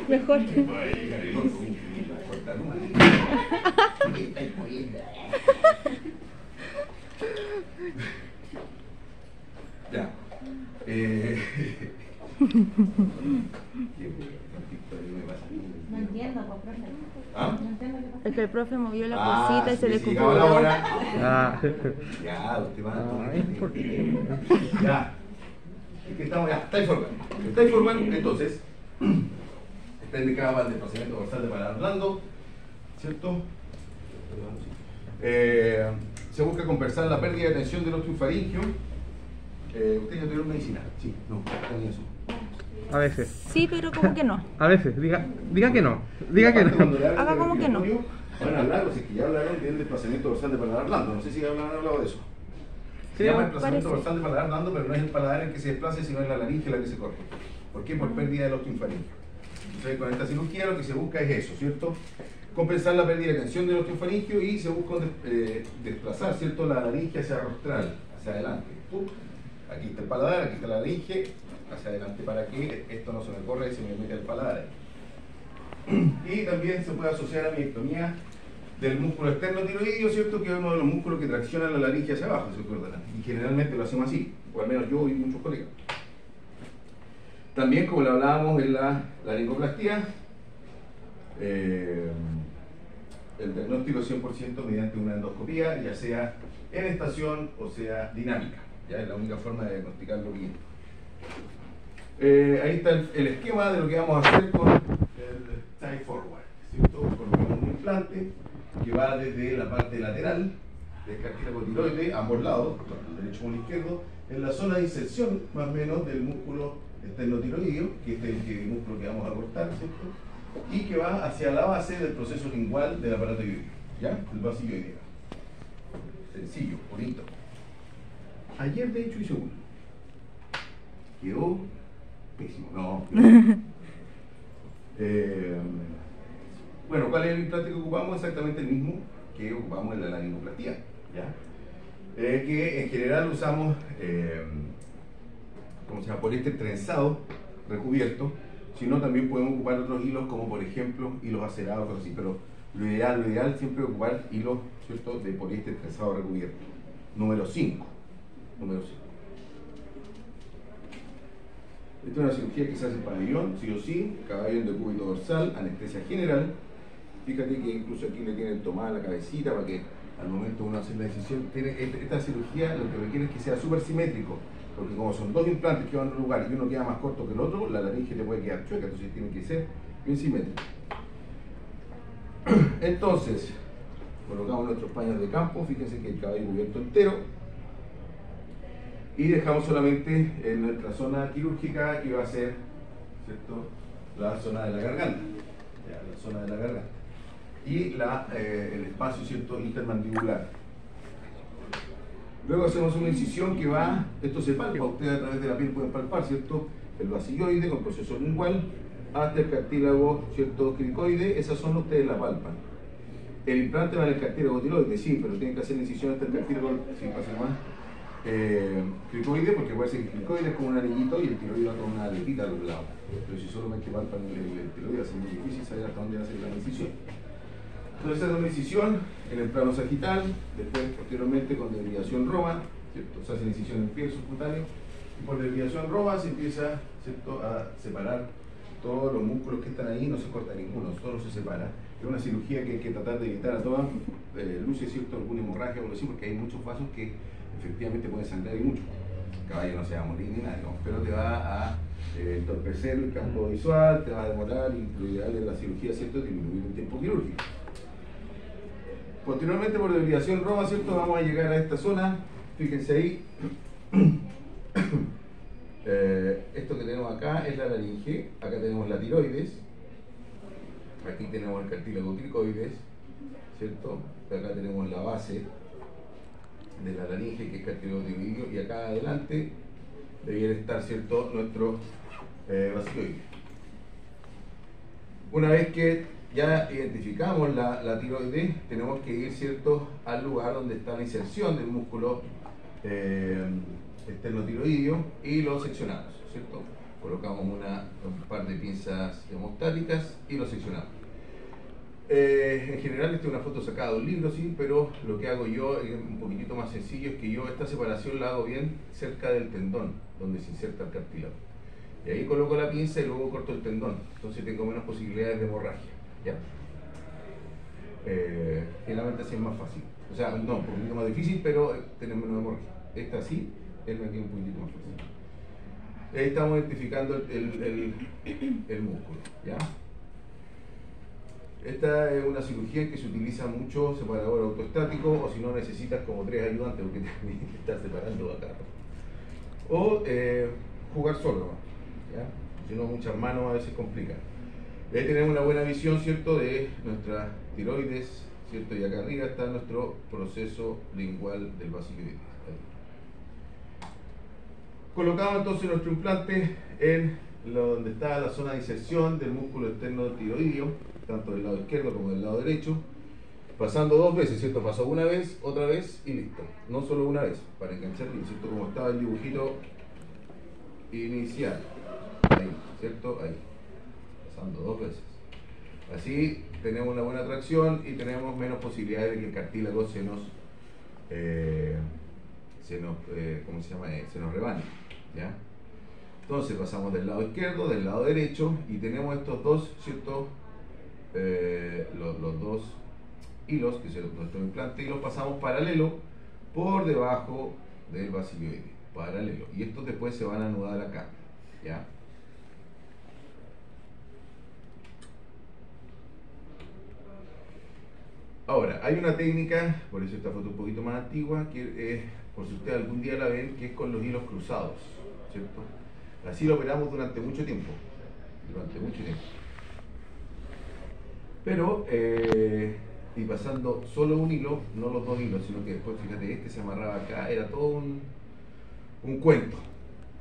Mejor. Ya. No entiendo, pues, profe. ¿Ah? No entiendo qué pasa. Es que el profe movió la cosita y se le sí, llegaba la confundió. hora. Ah. Ya, usted va a Ay, ¿por qué? Ya. Es que estamos ya. Type forward. El type forward, entonces, está indicado para el desplazamiento dorsal de paladar blando, ¿cierto? Se busca compensar la pérdida de tensión del osteofaringio. ¿Usted ya tuvieron medicina? Sí, no, también eso. A veces. Sí, pero como que no. A veces. Diga que no. Diga que Aparte, cuando no. le hablan Haga de como que no. respiratorio, van a hablar, o sea, que ya hablaron del desplazamiento dorsal de paladar blando. No sé si han hablado de eso. Se llama desplazamiento parece. dorsal de paladar blando, pero no es el paladar el que se desplace, sino es la laringe la que se corta. ¿Por qué? Por pérdida del osteofaringio. Entonces, con esta cirugía lo que se busca es eso, ¿cierto? Compensar la pérdida de tensión del osteofaringio y se busca desplazar, ¿cierto? La laringe hacia rostral, hacia adelante. Aquí está el paladar, aquí está la laringe, hacia adelante para que esto no se me corra y se me meta el paladar ahí. Y también se puede asociar a miectomía del músculo externo tiroideo, ¿cierto? Que es uno de los músculos que tracciona la laringe hacia abajo, ¿se acuerdan? Y generalmente lo hacemos así, o al menos yo y muchos colegas. También, como le hablábamos en la laringoplastía, el diagnóstico es 100% mediante una endoscopía, ya sea en estación o sea dinámica. Ya es la única forma de diagnosticarlo bien. Ahí está el esquema de lo que vamos a hacer con el tie forward, ¿cierto? Colocamos un implante que va desde la parte lateral del cartílago tiroide, ambos lados, el derecho como el izquierdo, en la zona de inserción más o menos del músculo esternotiroideo, que es el músculo que vamos a cortar, ¿cierto? Y que va hacia la base del proceso lingual del aparato ióico, ¿ya? El basilloideo. Sencillo, bonito. Ayer de hecho hice uno. Quedó pésimo, no. Bueno, ¿cuál es el implante que ocupamos? Exactamente el mismo que ocupamos en la laringoplastía, ¿ya? Que en general usamos, ¿cómo se llama? Poliéster trenzado, recubierto. Si no, también podemos ocupar otros hilos, como por ejemplo hilos acerados, cosas así, pero lo ideal siempre es ocupar hilos, ¿cierto?, de poliéster trenzado recubierto. Número 5. Esta es una cirugía que se hace en pabellón, sí o sí, caballón de cúbito dorsal, anestesia general. Fíjate que incluso aquí le tienen tomada la cabecita para que al momento uno hace la decisión. Esta cirugía lo que requiere es que sea súper simétrico, porque como son dos implantes que van a un lugar y uno queda más corto que el otro, la laringe te puede quedar chueca, entonces tiene que ser bien simétrico. Entonces, colocamos nuestros paños de campo, fíjense que el cabello cubierto entero. Y dejamos solamente en nuestra zona quirúrgica, que va a ser, ¿cierto?, la zona de la garganta, ya, la zona de la garganta, y el espacio, ¿cierto?, intermandibular. Luego hacemos una incisión que va, esto se palpa, ustedes a través de la piel pueden palpar, ¿cierto?, el basilloide con proceso lingual hasta el cartílago, ¿cierto?, cricoide. Esa zona ustedes la palpan. El implante va en el cartílago tiroide, sí, pero tienen que hacer la incisión hasta el cartílago, sin pasar más. Cricoide, porque puede ser que el cricoide es como un anillito y el tiroide va con una aletita a los lados. Pero si solamente palpan el tiroide, va a ser muy difícil saber hasta dónde va a ser la incisión. Entonces, hace una incisión en el plano sagital, después, posteriormente, con desviación Roma, ¿cierto? Se hace la incisión en el piel subcutáneo, y por desviación Roma se empieza, ¿cierto?, a separar todos los músculos que están ahí, no se corta ninguno, solo se separa. Es una cirugía que hay que tratar de evitar a todas luces, ¿cierto?, alguna hemorragia o algo así, porque hay muchos vasos que efectivamente pueden sangrar y mucho. El caballo no se va a morir ni nada, ¿no? Pero te va a entorpecer el campo visual, te va a demorar, y lo ideal de la cirugía, ¿cierto?, es disminuir el tiempo quirúrgico. Posteriormente, por desviación Roma, ¿cierto?, vamos a llegar a esta zona. Fíjense ahí. Esto que tenemos acá es la laringe, acá tenemos la tiroides, aquí tenemos el cartílago cricoides, ¿cierto? Acá tenemos la base de la laringe, que es cartílago tiroideo, y acá adelante debiera estar, ¿cierto?, nuestro basilioide. Una vez que ya identificamos la tiroides, tenemos que ir, ¿cierto?, al lugar donde está la inserción del músculo esternotiroideo y lo seccionamos, ¿cierto? Colocamos un par de pinzas hemostáticas y lo seccionamos. En general esta es una foto sacada de un libro, sí, pero lo que hago yo es un poquitito más sencillo, es que yo esta separación la hago bien cerca del tendón, donde se inserta el cartílago. Y ahí coloco la pinza y luego corto el tendón, entonces tengo menos posibilidades de hemorragia, ¿ya? Generalmente así es más fácil, o sea, no, un poquito más difícil, pero tenemos menos hemorragia. Esta sí, es la que es un poquitito más fácil. Ahí estamos identificando el músculo, ¿ya? Esta es una cirugía que se utiliza mucho, separador autoestático, o si no necesitas como 3 ayudantes porque tienes que estar separando acá. O jugar solo, ¿ya? Si no, muchas manos a veces complican. Ahí tenemos una buena visión, ¿cierto?, de nuestra tiroides, ¿cierto? Y acá arriba está nuestro proceso lingual del basiloides. Colocamos entonces nuestro implante en donde está la zona de inserción del músculo externo tiroideo, tanto del lado izquierdo como del lado derecho, pasando 2 veces, ¿cierto? Pasó una vez, otra vez y listo. No solo una vez, para enganchar bien, ¿cierto? Como estaba el dibujito inicial. Ahí, ¿cierto? Ahí. Pasando 2 veces. Así tenemos una buena tracción y tenemos menos posibilidades de que el cartílago se nos ¿cómo se llama? Se nos rebane, ¿ya? Entonces pasamos del lado izquierdo, del lado derecho y tenemos estos dos, ¿cierto? Los dos hilos, que son nuestro implante, y los pasamos paralelo por debajo del basiloide, paralelo. Y estos después se van a anudar acá, ¿ya? Ahora, hay una técnica, por eso esta foto un poquito más antigua, que por si ustedes algún día la ven, que es con los hilos cruzados, ¿cierto? Así lo operamos durante mucho tiempo, pero y pasando solo un hilo, no los 2 hilos, sino que después, fíjate, este se amarraba acá, era todo un cuento,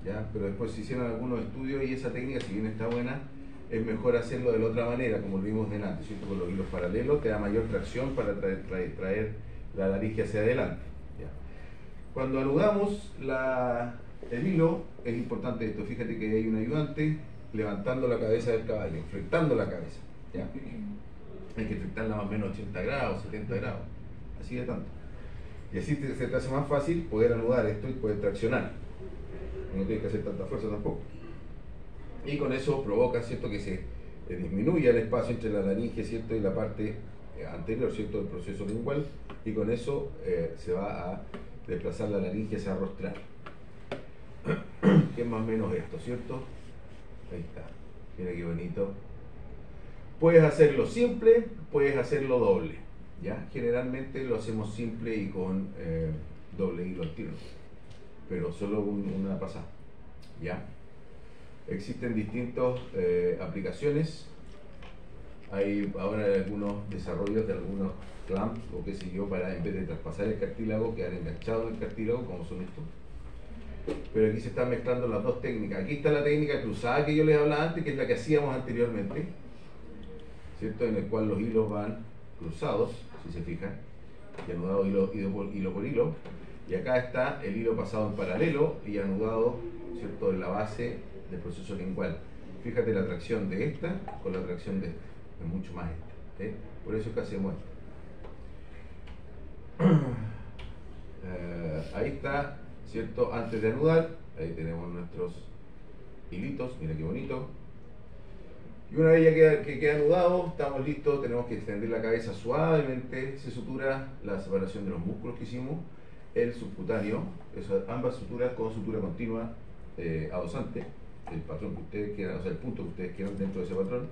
¿ya? Pero después se hicieron algunos estudios y esa técnica, si bien está buena, es mejor hacerlo de la otra manera, como lo vimos delante, ¿cierto? Con los hilos paralelos te da mayor tracción para traer la laringe hacia adelante, ¿ya? Cuando anudamos el hilo, es importante esto, fíjate que hay un ayudante levantando la cabeza del caballo, flectando la cabeza, ¿ya? Hay que flectarla más o menos 80 grados, 70 grados, así de tanto. Y así se te hace más fácil poder anudar esto y poder traccionar. No tienes que hacer tanta fuerza tampoco. Y con eso provoca, ¿cierto?, que se disminuya el espacio entre la laringe, ¿cierto?, y la parte anterior, ¿cierto?, del proceso lingual, y con eso se va a desplazar la laringe hacia rostral. Que es más o menos esto, ¿cierto? Ahí está. Mira qué bonito. Puedes hacerlo simple, puedes hacerlo doble, ¿ya? Generalmente lo hacemos simple y con doble hilo al tiro, pero solo una pasada, ¿ya? Existen distintas aplicaciones. Hay ahora algunos desarrollos de algunos clamps o qué sé yo, para en vez de traspasar el cartílago, quedar enganchado en el cartílago, como son estos. Pero aquí se están mezclando las dos técnicas. Aquí está la técnica cruzada que yo les hablaba antes, que es la que hacíamos anteriormente, ¿cierto? En el cual los hilos van cruzados, si se fijan, y anudado hilo por hilo. Y acá está el hilo pasado en paralelo y anudado, ¿cierto?, en la base del proceso lingual. Fíjate la tracción de esta con la tracción de esta, es mucho más esta, ¿eh? Por eso es que hacemos esto. Ahí está, ¿cierto? Antes de anudar, ahí tenemos nuestros hilitos, mira qué bonito. Y una vez ya que queda anudado, estamos listos, tenemos que extender la cabeza suavemente, se sutura la separación de los músculos que hicimos, el subcutáneo, ambas suturas con sutura continua adosante, el patrón que ustedes quieran, o sea, el punto que ustedes quieran dentro de ese patrón,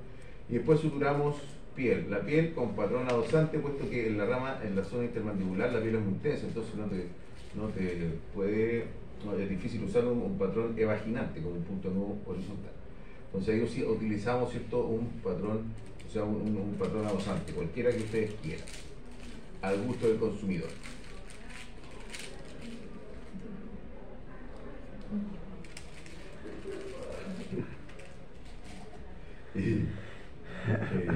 y después suturamos piel, la piel con patrón adosante, puesto que en la rama, en la zona intermandibular, la piel es muy tensa, entonces es difícil usar un patrón evaginante como un punto nudo horizontal. Entonces ahí sí utilizamos, ¿cierto?, un patrón, o sea, un patrón adosante, cualquiera que ustedes quieran, al gusto del consumidor.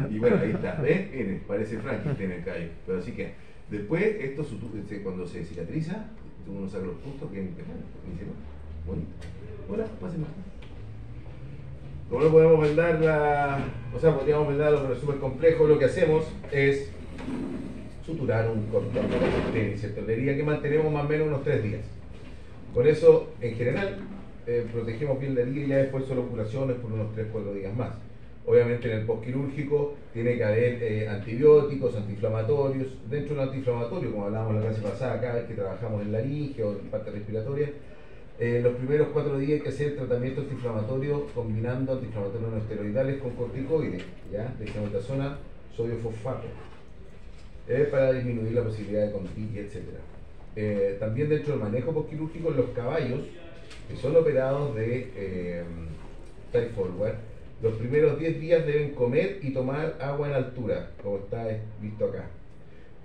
Y bueno, ahí está, ¿ven? Miren, parece Frankenstein el cabello. Pero así que, después, esto cuando se cicatriza, uno saca los puntos que bonito. Hola, pásenlo. Como no podemos vendar podríamos vendar algo súper complejo, lo que hacemos es suturar un cordón de tenis, ¿cierto? Le diría que mantenemos más o menos unos 3 días. Con eso, en general, protegemos bien la herida y ya después solo curaciones por unos 3-4 días más. Obviamente en el postquirúrgico tiene que haber antibióticos, antiinflamatorios. Dentro del antiinflamatorio, como hablábamos la clase pasada, cada vez que trabajamos en laringe o en parte respiratoria, los primeros 4 días hay que hacer tratamiento antiinflamatorio combinando antiinflamatorios no esteroidales con corticoides, ¿ya? Dexametasona, sodio fosfato, para disminuir la posibilidad de condroitis, etc. También dentro del manejo postquirúrgico, los caballos que son operados de tie forward, los primeros 10 días deben comer y tomar agua en altura, como está visto acá.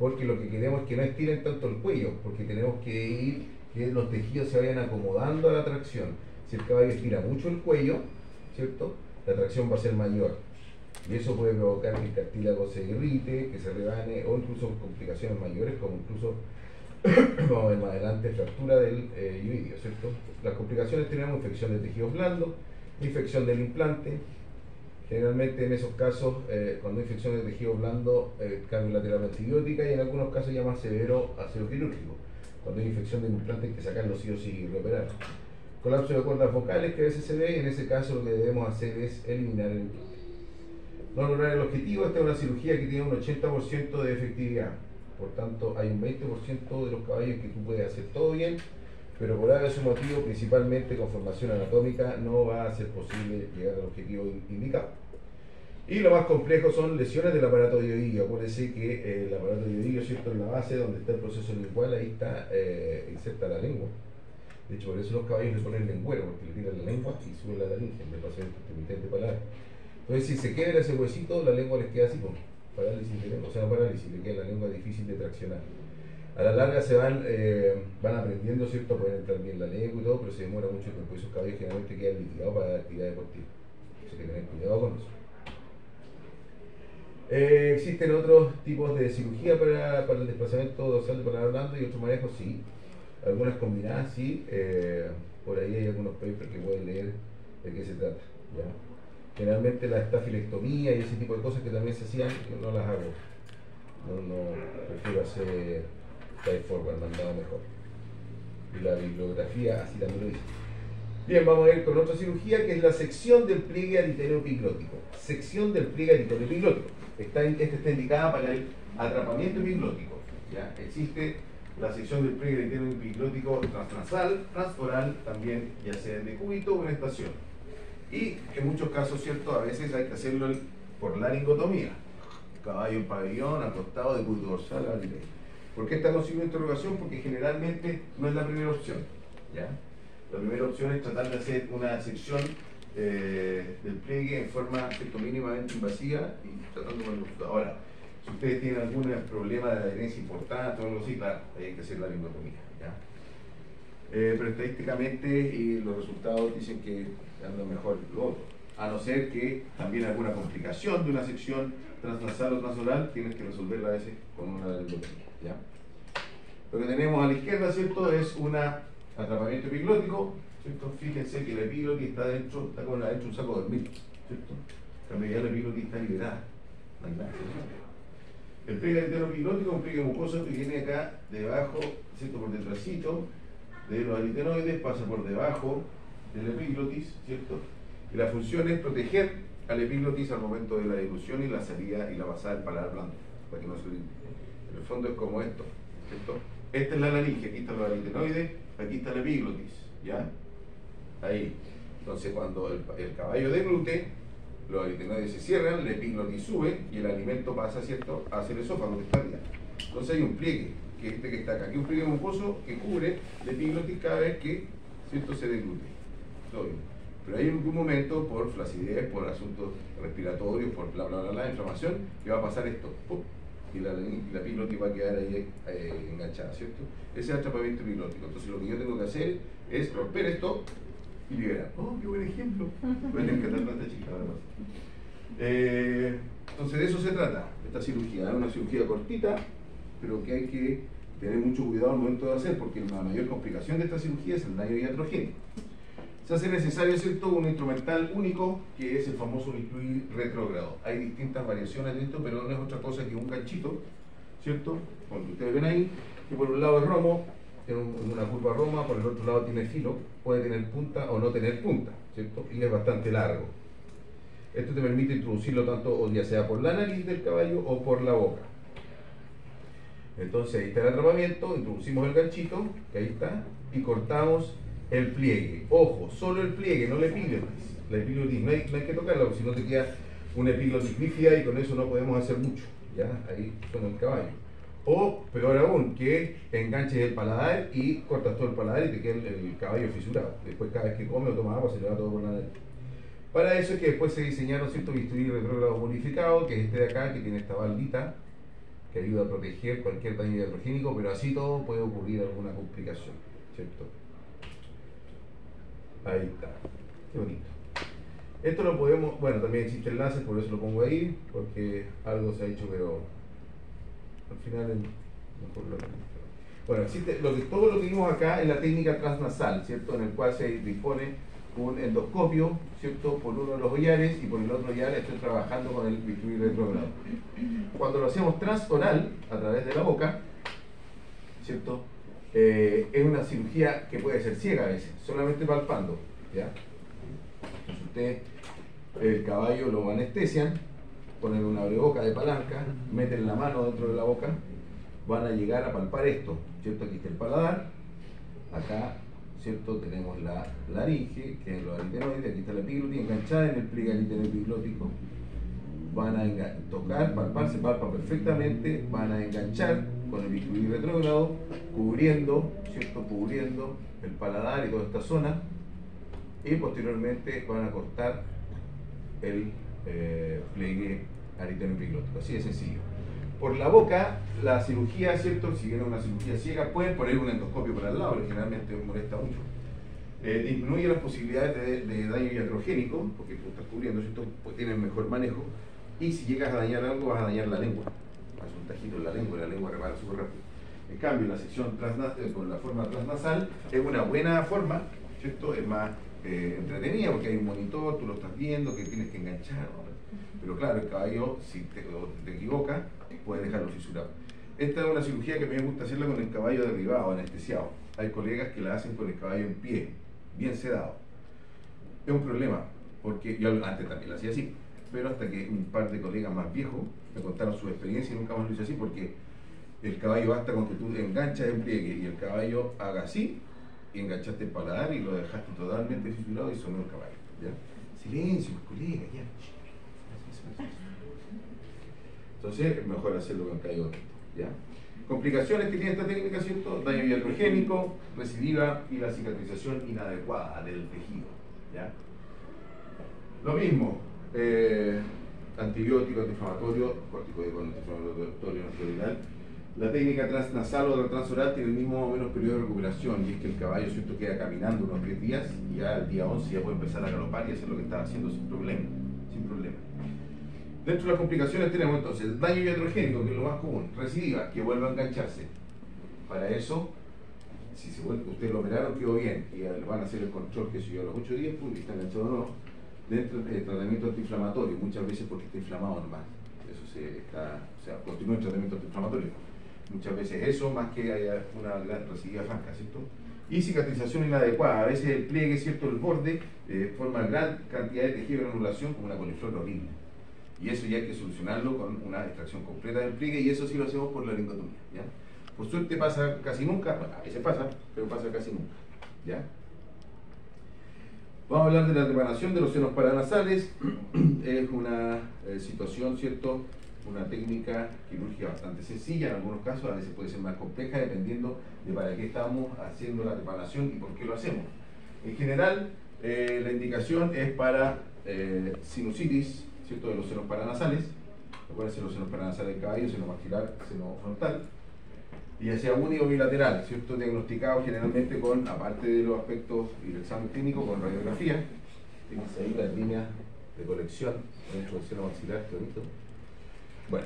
Porque lo que queremos es que no estiren tanto el cuello, porque tenemos que los tejidos se vayan acomodando a la tracción. Si el caballo estira mucho el cuello, ¿cierto? La tracción va a ser mayor. Y eso puede provocar que el cartílago se irrite, que se rebane, o incluso complicaciones mayores, como incluso, vamos a ver más adelante, fractura del ioidio, ¿cierto? Las complicaciones tenemos infección de tejidos blandos, infección del implante. Generalmente en esos casos, cuando hay infección de tejido blando, cambio la terapia antibiótica y en algunos casos ya más severo, ácido quirúrgico. Cuando hay infección del implante hay que sacarlo sí o sí y reoperar. Colapso de cuerdas vocales que a veces se ve, en ese caso lo que debemos hacer es eliminar el implante. No lograr el objetivo, esta es una cirugía que tiene un 80% de efectividad. Por tanto, hay un 20% de los caballos que tú puedes hacer todo bien, pero por ese motivo, principalmente con formación anatómica, no va a ser posible llegar al objetivo indicado. Y lo más complejo son lesiones del aparato ioidio. Acuérdense que el aparato ioidio, ¿cierto?, en la base donde está el proceso lingual, ahí está inserta la lengua. De hecho, por eso los caballos le ponen lengüero, porque le tiran la lengua y sube la laringe, en vez de hacer intermitente paladar. Entonces, si se quebra ese huesito, la lengua les queda así, como parálisis de lengua, o sea, no parálisis, le queda la lengua difícil de traccionar. A la larga se van aprendiendo, ¿cierto? Pueden entrar bien la lengua y todo, pero se demora mucho tiempo. Esos caballos generalmente quedan liquidados para la actividad deportiva. Entonces hay que tener cuidado con eso. Existen otros tipos de cirugía para el desplazamiento dorsal de paladar blando y otros manejos, sí. Algunas combinadas, sí. Por ahí hay algunos papers que pueden leer de qué se trata, ¿ya? Generalmente la estafilectomía y ese tipo de cosas que también se hacían, yo no las hago. No prefiero hacer tie forward, mandado mejor. Y la bibliografía así también lo dice. Bien, vamos a ir con otra cirugía que es la sección del pliegue ariteno epiglótico. Sección del pliegue ariteno epiglótico. Esta está indicada para el atrapamiento epiglótico. ¿Ya? Existe la sección del pliegue ariteno epiglótico transnasal, transoral, también ya sea en decúbito o en estación. Y en muchos casos, ¿cierto? A veces hay que hacerlo por laringotomía. Caballo en pabellón, acostado, decúbito dorsal, ariteno. ¿Por qué está con signo de interrogación? Porque generalmente no es la primera opción, ¿ya? La primera opción es tratar de hacer una sección del pliegue en forma mínimamente invasiva y tratando con el. Ahora, si ustedes tienen algún problema de adherencia importante o algo así, claro, hay que hacer la laringotomía, ¿ya? Pero estadísticamente los resultados dicen que anda mejor lo otro, a no ser que también alguna complicación de una sección transnasal o transoral tienes que resolverla a veces con una laringotomía, ¿ya? Lo que tenemos a la izquierda, ¿cierto?, es un atrapamiento epiglótico, ¿cierto? Fíjense que la epiglotis está dentro, está con adentro un saco de dormir, ¿cierto? La medida de la epiglotis está liberada, no hay nada, ¿cierto? El pliegue ariteno epiglótico es un pliegue mucoso que viene acá debajo, ¿cierto?, por detrásito de los aritenoides, pasa por debajo de la epiglotis, ¿cierto? Y la función es proteger al epiglotis al momento de la dilución y la salida y la pasada del paladar blando, para que no se limpie. En el fondo es como esto, ¿cierto? Esta es la laringe, aquí están los aritenoides, aquí está la epiglotis, ¿ya? Ahí. Entonces cuando el caballo deglute, los aritenoides se cierran, la epiglotis sube y el alimento pasa, ¿cierto?, hacia el esófago que está arriba. Entonces hay un pliegue, que es este que está acá, aquí un pliegue mucoso que cubre la epiglotis cada vez que, ¿cierto?, se deglute. Todo bien. Pero hay algún momento, por flacidez, por asuntos respiratorios, por bla bla bla, la inflamación, que va a pasar esto, ¡pum!, y la epiglotis va a quedar ahí enganchada, ¿cierto? Ese es el atrapamiento epiglótico. Entonces lo que yo tengo que hacer es romper esto y liberar. ¡Oh, qué buen ejemplo! Voy a tener que darle a esta chica ahora más. Entonces de eso se trata, esta cirugía. Es una cirugía cortita, pero que hay que tener mucho cuidado al momento de hacer, porque la mayor complicación de esta cirugía es el daño iatrogénico. se hace necesario, ¿cierto?, un instrumental único, que es el famoso bisturí retrógrado. Hay distintas variaciones de esto, pero no es otra cosa que un ganchito, ¿cierto?, como que ustedes ven ahí, que por un lado es romo, tiene una curva roma, por el otro lado tiene filo, puede tener punta o no tener punta, ¿cierto?, y es bastante largo. Esto te permite introducirlo tanto, o ya sea por la nariz del caballo o por la boca. Entonces ahí está el atrapamiento, introducimos el ganchito, que ahí está, y cortamos el pliegue. Ojo, solo el pliegue, no la epiglotis. La epiglotis no hay que tocarla, porque si no te queda una epiglotis bífida y con eso no podemos hacer mucho. ¿Ya? Ahí con el caballo. O, peor aún, que enganches el paladar y cortas todo el paladar y te queda el caballo fisurado. Después cada vez que come o toma agua se le va todo por la nariz. Para eso es que después se diseñaron ciertos bisturí retrógrado modificado, que es este de acá, que tiene esta baldita, que ayuda a proteger cualquier daño iatrogénico, pero así todo puede ocurrir alguna complicación, ¿cierto? Ahí está, qué bonito. Esto lo podemos, bueno, también existe el láser, por eso lo pongo ahí, porque algo se ha hecho, pero al final es mejor lo que... Bueno, existe todo lo que vimos acá en la técnica transnasal, ¿cierto? En el cual se dispone un endoscopio, ¿cierto?, por uno de los ollares, y por el otro ollar estoy trabajando con el bisturí retrógrado. Cuando lo hacemos transoral, a través de la boca, ¿cierto?, es una cirugía que puede ser ciega a veces, solamente palpando, ¿ya? Entonces ustedes, el caballo lo anestesian, ponen una abreboca de palanca, meten la mano dentro de la boca, van a llegar a palpar esto, ¿cierto? Aquí está el paladar, acá, ¿cierto?, tenemos la laringe, que es los aritenoides, aquí está la epiglotis enganchada en el pliegue aritenoepiglótico. Van a tocar, palpar, se palpa perfectamente, van a enganchar con el bisturí retrógrado, cubriendo, ¿cierto?, cubriendo el paladar y toda esta zona, y posteriormente van a cortar el pliegue aritenoepiglótico, así de sencillo. Por la boca, la cirugía, ¿cierto?, si viene una cirugía ciega, pueden poner un endoscopio por al lado, pero generalmente molesta mucho. Disminuye las posibilidades de daño iatrogénico, porque tú estás cubriendo, ¿cierto?, pues tienes mejor manejo, y si llegas a dañar algo, vas a dañar la lengua. Haces un tajito en la lengua y la lengua repara súper rápido. En cambio, la sección con la forma transnasal es una buena forma, ¿cierto?, es más entretenida, porque hay un monitor, tú lo estás viendo, que tienes que enganchar, ¿no? Pero claro, el caballo, si te equivocas, puede dejarlo fisurado. Esta es una cirugía que a mí me gusta hacerla con el caballo derribado, anestesiado. Hay colegas que la hacen con el caballo en pie, bien sedado. Es un problema, porque yo antes también la hacía así, pero hasta que un par de colegas más viejos me contaron su experiencia y nunca más lo hice así, porque el caballo basta con que tú enganchas el pliegue y el caballo haga así, y enganchaste el paladar y lo dejaste totalmente fisurado y sonó el caballo. ¿Ya? Silencio, colega, ya. Entonces es mejor hacerlo con caballo recto, ¿ya? Complicaciones que tiene esta técnica, ¿cierto? Daño iatrogénico, recidiva y la cicatrización inadecuada del tejido, ¿ya? Lo mismo, antibiótico, antiinflamatorio, corticoide antiinflamatorio no esteroidal. La técnica transnasal o transoral tiene el mismo o menos periodo de recuperación, y es que el caballo, ¿cierto?, queda caminando unos 10 días y ya al día 11 ya puede empezar a galopar y hacer lo que está haciendo sin problema. Dentro de las complicaciones tenemos entonces daño iatrogénico, que es lo más común, recidiva, que vuelve a engancharse. Para eso, si ustedes lo operaron, quedó bien, y van a hacer el control, que si yo a los 8 días, y está enganchado o no, dentro del tratamiento antiinflamatorio, muchas veces porque está inflamado nomás. Eso continúa el tratamiento antiinflamatorio. Muchas veces eso, más que haya una gran recidiva franca, ¿cierto? Y cicatrización inadecuada. A veces el pliegue, ¿cierto?, el borde, forma gran cantidad de tejido de granulación, como una coliflor horrible. Y eso ya hay que solucionarlo con una extracción completa del pliegue, y eso sí lo hacemos por la laringotomía, ¿ya? Por suerte pasa casi nunca, bueno, a veces pasa, pero pasa casi nunca, ¿ya? Vamos a hablar de la trepanación de los senos paranasales. Es una situación, ¿cierto?, una técnica quirúrgica bastante sencilla, en algunos casos a veces puede ser más compleja, dependiendo de para qué estamos haciendo la trepanación y por qué lo hacemos. En general, la indicación es para sinusitis, ¿cierto?, de los senos paranasales. Acuérdense, los senos paranasales del caballo, seno maxilar, seno frontal, y ya sea único o bilateral, ¿cierto?, diagnosticado generalmente con, aparte de los aspectos y el examen clínico, con radiografía. Fíjense ahí las líneas de colección dentro del seno maxilar, qué bonito. Bueno,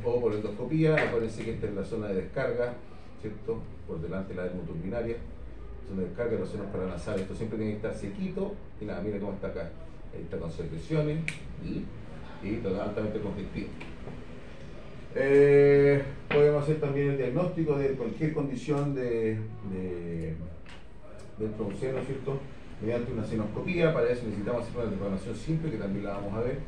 o por endoscopía. Acuérdense que esta es la zona de descarga, ¿cierto?, por delante de la dermoturinaria, Zona de descarga, los senos paranasales. Esto siempre tiene que estar sequito. Y nada, mira cómo está acá. Ahí está con secreciones y todo altamente congestivo. Podemos hacer también el diagnóstico de cualquier condición dentro de un seno, ¿cierto? Mediante una senoscopía. Para eso necesitamos hacer una trepanación simple, que también la vamos a ver.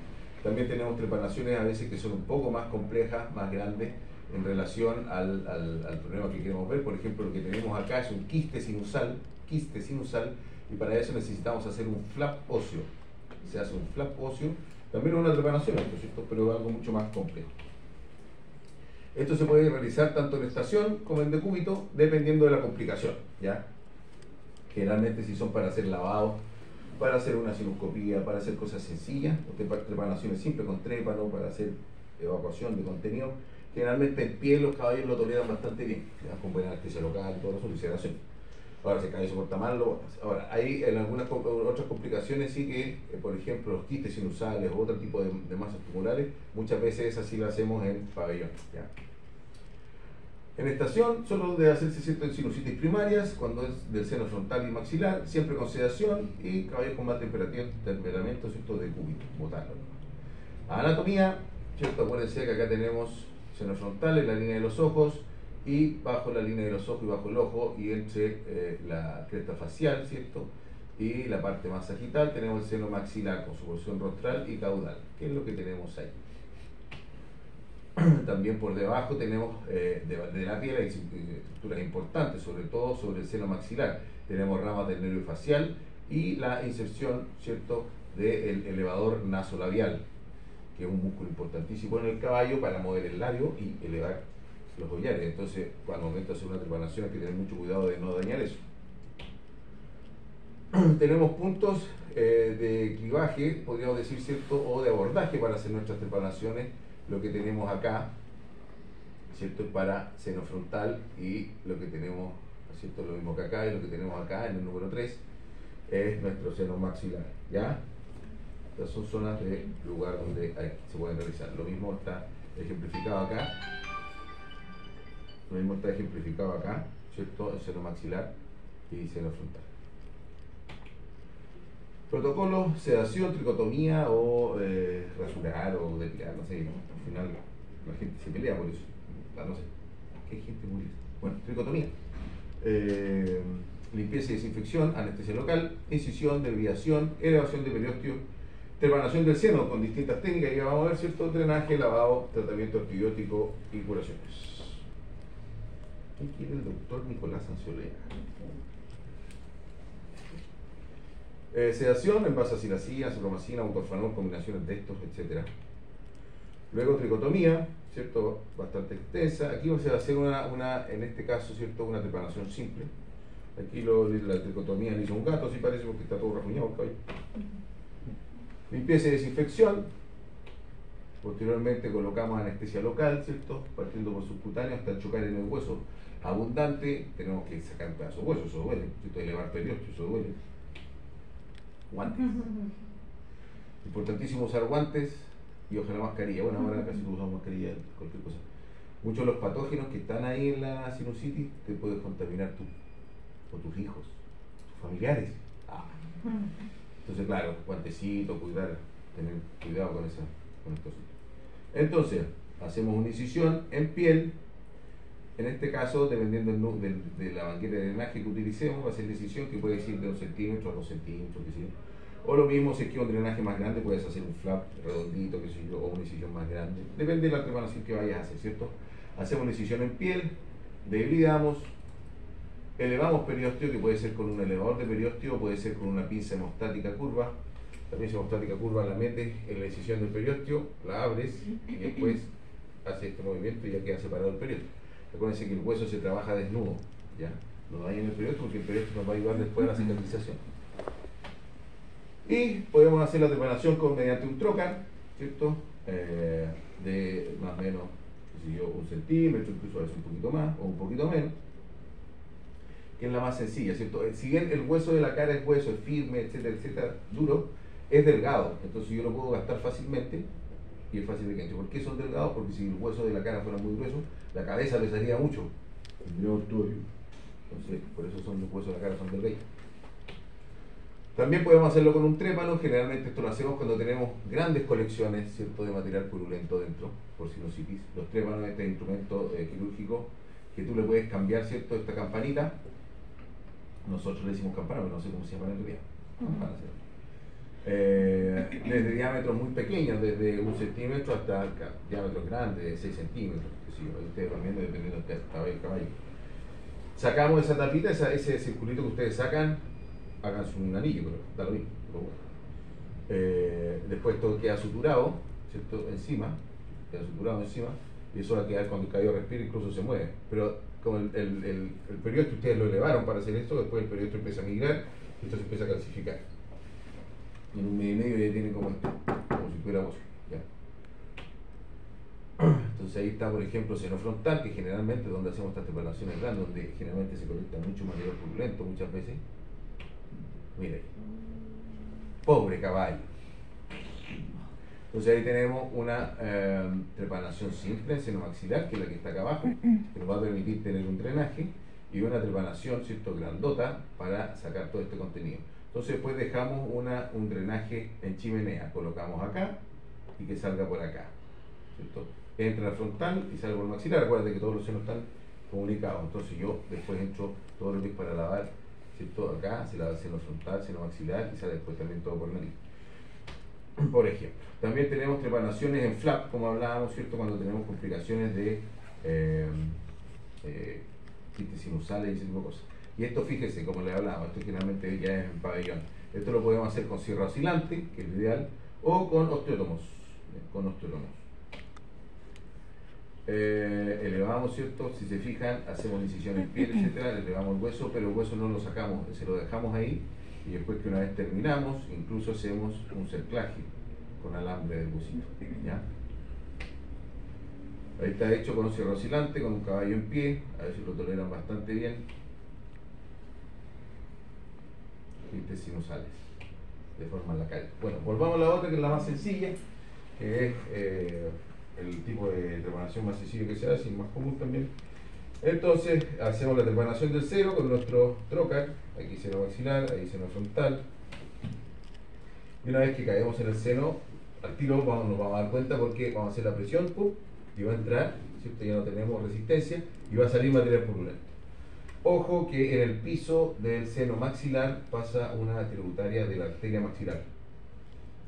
También tenemos trepanaciones a veces que son un poco más complejas, más grandes, en relación al problema que queremos ver. Por ejemplo, lo que tenemos acá es un quiste sinusal, y para eso necesitamos hacer un flap óseo. Se hace un flap óseo, también es una trepanación, ¿cierto? Pero algo mucho más complejo. Esto se puede realizar tanto en estación como en decúbito, dependiendo de la complicación, ¿ya? Generalmente si son para hacer lavado, para hacer una sinuscopía, para hacer cosas sencillas, o trepanaciones simples con trépano, para hacer evacuación de contenido. Generalmente en pie los caballos lo toleran bastante bien, ¿ya? Con buena anestesia local y todo eso, y sedación. Ahora, si el caballo se porta mal, lo botas. Ahora, hay en algunas otras complicaciones sí que, por ejemplo, los quistes sinusales o otro tipo de masas tumorales, muchas veces esas sí las hacemos en pabellón, ¿ya? En estación solo debe hacerse cierto en sinusitis primarias, cuando es del seno frontal y maxilar, siempre con sedación y caballos con más temperamento, ¿cierto? De cúbito, botarlo. Anatomía, ¿cierto? Acuérdense que acá tenemos seno frontal en la línea de los ojos, y bajo la línea de los ojos y bajo el ojo y entre la cresta facial, ¿cierto? Y la parte más sagital tenemos el seno maxilar con su porción rostral y caudal, que es lo que tenemos ahí. También por debajo tenemos de la piel hay estructuras importantes, sobre todo sobre el seno maxilar. Tenemos ramas del nervio facial y la inserción, ¿cierto?, del elevador nasolabial, que es un músculo importantísimo en el caballo para mover el labio y elevar los collares. Entonces, al momento de hacer una trepanación hay que tener mucho cuidado de no dañar eso. Tenemos puntos de clivaje, podríamos decir, ¿cierto?, o de abordaje para hacer nuestras trepanaciones. Lo que tenemos acá, ¿cierto?, es para seno frontal, y lo que tenemos, ¿cierto?, lo mismo que acá, y lo que tenemos acá en el número 3 es nuestro seno maxilar, ¿ya? Estas son zonas de lugar donde se pueden realizar. Lo mismo está ejemplificado acá. Lo mismo está ejemplificado acá, ¿cierto? El seno maxilar y seno frontal. Protocolo, sedación, tricotomía o rasurar o depilar, no sé. Al final la gente se pelea por eso. No sé. ¿Qué gente muy lista? Bueno, tricotomía. Limpieza y desinfección, anestesia local, incisión, desviación, elevación de periósteo, trepanación del seno con distintas técnicas, ya vamos a ver, ¿cierto? Drenaje, lavado, tratamiento antibiótico y curaciones. ¿Qué quiere el doctor Nicolás Anciolea? Sedación en base a silacina, cipromacina, butorfanol, combinaciones de estos, etc. Luego tricotomía, ¿cierto? Bastante extensa. Aquí vamos a hacer en este caso, ¿cierto?, una trepanación simple. Aquí la tricotomía le hizo un gato, así parece, porque está todo rajuñado el cabello. Limpieza y desinfección. Posteriormente colocamos anestesia local, ¿cierto?, partiendo por subcutáneo hasta chocar en el hueso abundante. Tenemos que sacar un pedazo de hueso, eso duele, ¿cierto?, elevar periósteo, eso duele. Guantes. Importantísimo usar guantes y ojalá mascarilla. Bueno, ahora casi no usamos mascarilla, cualquier cosa. Muchos de los patógenos que están ahí en la sinusitis te puedes contaminar tú, o tus hijos, tus familiares. Entonces, claro, guantecito, tener cuidado con estos. Entonces, hacemos una incisión en piel. En este caso, dependiendo de la manguera de drenaje que utilicemos, va a ser la incisión que puede ir de 1 centímetro a 2 centímetros, qué sé yo. O lo mismo, si es que un drenaje más grande, puedes hacer un flap redondito, qué sé yo, o una incisión más grande. Depende de la trepanación que vayas a hacer, ¿cierto? Hacemos una incisión en piel, debridamos, elevamos periósteo, que puede ser con un elevador de periósteo, puede ser con una pinza hemostática curva. La pinza hemostática curva la metes en la incisión del periósteo, la abres y después hace este movimiento y ya queda separado el periósteo. Recuerden que el hueso se trabaja desnudo, ¿ya? No dañen el periósteo porque el periósteo nos va a ayudar después a la cicatrización. Y podemos hacer la trepanación mediante un trocar, ¿cierto? De más o menos, qué sé yo, 1 centímetro, incluso a veces un poquito más o un poquito menos, que es la más sencilla, ¿cierto? Si bien el hueso de la cara es hueso, es firme, etcétera, etcétera, duro, es delgado, entonces yo lo puedo gastar fácilmente y es fácil de que entre. ¿Por qué son delgados? Porque si el hueso de la cara fuera muy grueso, la cabeza pesaría mucho. Entonces, por eso son los huesos de la cara, son del rey. También podemos hacerlo con un trépano. Generalmente esto lo hacemos cuando tenemos grandes colecciones, ¿cierto?, de material purulento dentro, por sinusitis. Los trépanos, este instrumento quirúrgico que tú le puedes cambiar, ¿cierto?, esta campanita. Nosotros le decimos campana, pero no sé cómo se llama en realidad. Campana, ¿cierto? Desde diámetros muy pequeños, desde 1 centímetro hasta diámetros grandes, de 6 centímetros, que sí, ustedes van viendo dependiendo del caballo. Sacamos esa tapita, ese circulito que ustedes sacan, háganse un anillo, pero da lo mismo. Pero bueno. Después todo queda suturado, ¿cierto?, encima, y eso va a quedar cuando el caballo respira, incluso se mueve. Pero como el periósteo ustedes lo elevaron para hacer esto, después el periósteo empieza a migrar y esto se empieza a calcificar. En 1 mes y medio ya tiene como si fuera oso, ¿ya? Entonces ahí está, por ejemplo, seno frontal, que generalmente es donde hacemos estas trepanaciones grandes, donde generalmente se colecta mucho material purulento muchas veces. Mire, pobre caballo. Entonces ahí tenemos una trepanación simple en seno maxilar, que es la que está acá abajo, que nos va a permitir tener un drenaje, y una trepanación, ¿cierto?, grandota para sacar todo este contenido. Entonces después dejamos un drenaje en chimenea, colocamos acá y que salga por acá, ¿cierto? Entra al frontal y sale por el maxilar. Acuérdate que todos los senos están comunicados, entonces yo después entro todo lo que es para lavar, ¿cierto? Acá se lava el seno frontal, seno maxilar y sale después también todo por nariz. Por ejemplo, también tenemos trepanaciones en flap, como hablábamos, ¿cierto?, cuando tenemos complicaciones de quistes sinusales y ese tipo de cosas. Y esto, fíjese, como le hablábamos, esto generalmente ya es en pabellón. Esto lo podemos hacer con sierra oscilante, que es lo ideal, o con osteótomos. Elevamos, ¿cierto? Si se fijan, hacemos incisión en piel, etcétera, elevamos el hueso, pero el hueso no lo sacamos, se lo dejamos ahí, y después que una vez terminamos, incluso hacemos un cerclaje con alambre del huesito, ¿ya? Ahí está hecho con un sierra oscilante, con un caballo en pie, a ver si lo toleran bastante bien. Quistes sinusales, de forma lacal. Bueno, volvamos a la otra, que es la más sencilla, que es el tipo de trepanación más sencillo que se hace y más común también. Entonces hacemos la trepanación del seno con nuestro trocar, aquí seno maxilar, ahí seno frontal, y una vez que caemos en el seno, al tiro nos vamos a dar cuenta porque vamos a hacer la presión, ¡pum!, y va a entrar, ¿cierto?, ya no tenemos resistencia y va a salir material purulento. Ojo que en el piso del seno maxilar pasa una tributaria de la arteria maxilar.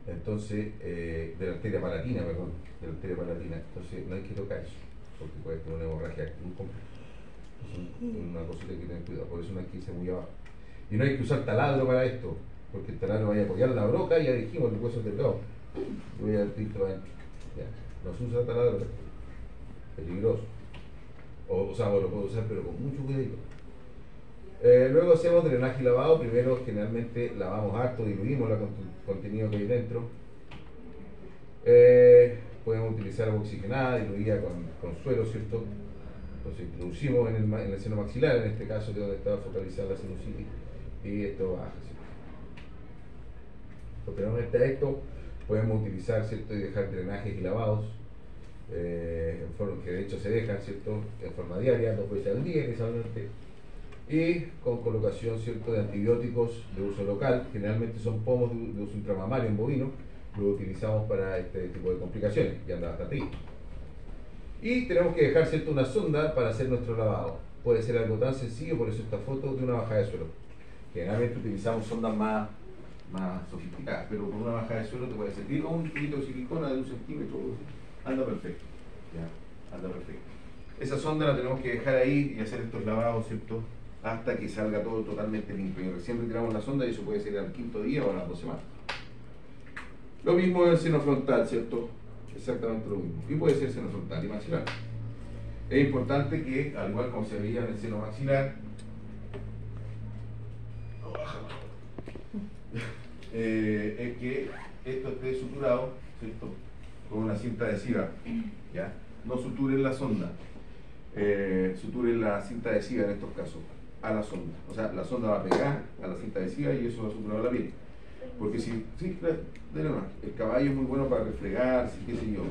Entonces, de la arteria palatina, Entonces no hay que tocar eso, porque puede tener una hemorragia muy compleja. Una cosita que hay que tener cuidado, por eso no hay que irse muy abajo. Y no hay que usar taladro para esto, porque el taladro vaya a apoyar la broca y ya dijimos, el hueso es delgado. Voy a adentro. Ya. No se usa taladro, peligroso. O sea, lo puedo usar, pero con mucho cuidado. Luego hacemos drenaje y lavado. Primero, generalmente lavamos harto, diluimos el contenido que hay dentro. Podemos utilizar agua oxigenada, diluida con suero, ¿cierto? Entonces introducimos en el seno maxilar, en este caso, que es donde estaba focalizada la sinusitis, y esto baja, ¿cierto? Posteriormente a esto, podemos utilizar, ¿cierto?, y dejar drenajes y lavados, que de hecho se dejan, ¿cierto?, en forma diaria, 2 veces al día inicialmente, y con colocación, ¿cierto?, de antibióticos de uso local. Generalmente son pomos de uso intramamario en bovino, lo utilizamos para este tipo de complicaciones, y anda bastante bien. Y tenemos que dejar, ¿cierto?, una sonda para hacer nuestro lavado. Puede ser algo tan sencillo, por eso esta foto, de una bajada de suelo. Generalmente utilizamos sondas más sofisticadas, pero con una bajada de suelo te puede servir, o un tubito de silicona de 1 centímetro, anda perfecto. Ya, anda perfecto. Esa sonda la tenemos que dejar ahí y hacer estos lavados, ¿cierto?, hasta que salga todo totalmente limpio. Y recién retiramos la sonda y eso puede ser al 5.º día o a las 2 semanas. Lo mismo en el seno frontal, ¿cierto? Exactamente lo mismo. Y puede ser seno frontal y maxilar. Es importante que, al igual como se veía en el seno maxilar, es que esto esté suturado, ¿cierto?, con una cinta adhesiva, ¿ya? No suturen la sonda, suturen la cinta adhesiva en estos casos a la sonda. O sea, la sonda va a pegar a la cinta adhesiva y eso va a suturar la piel. Porque si, el caballo es muy bueno para refregar, qué sé yo,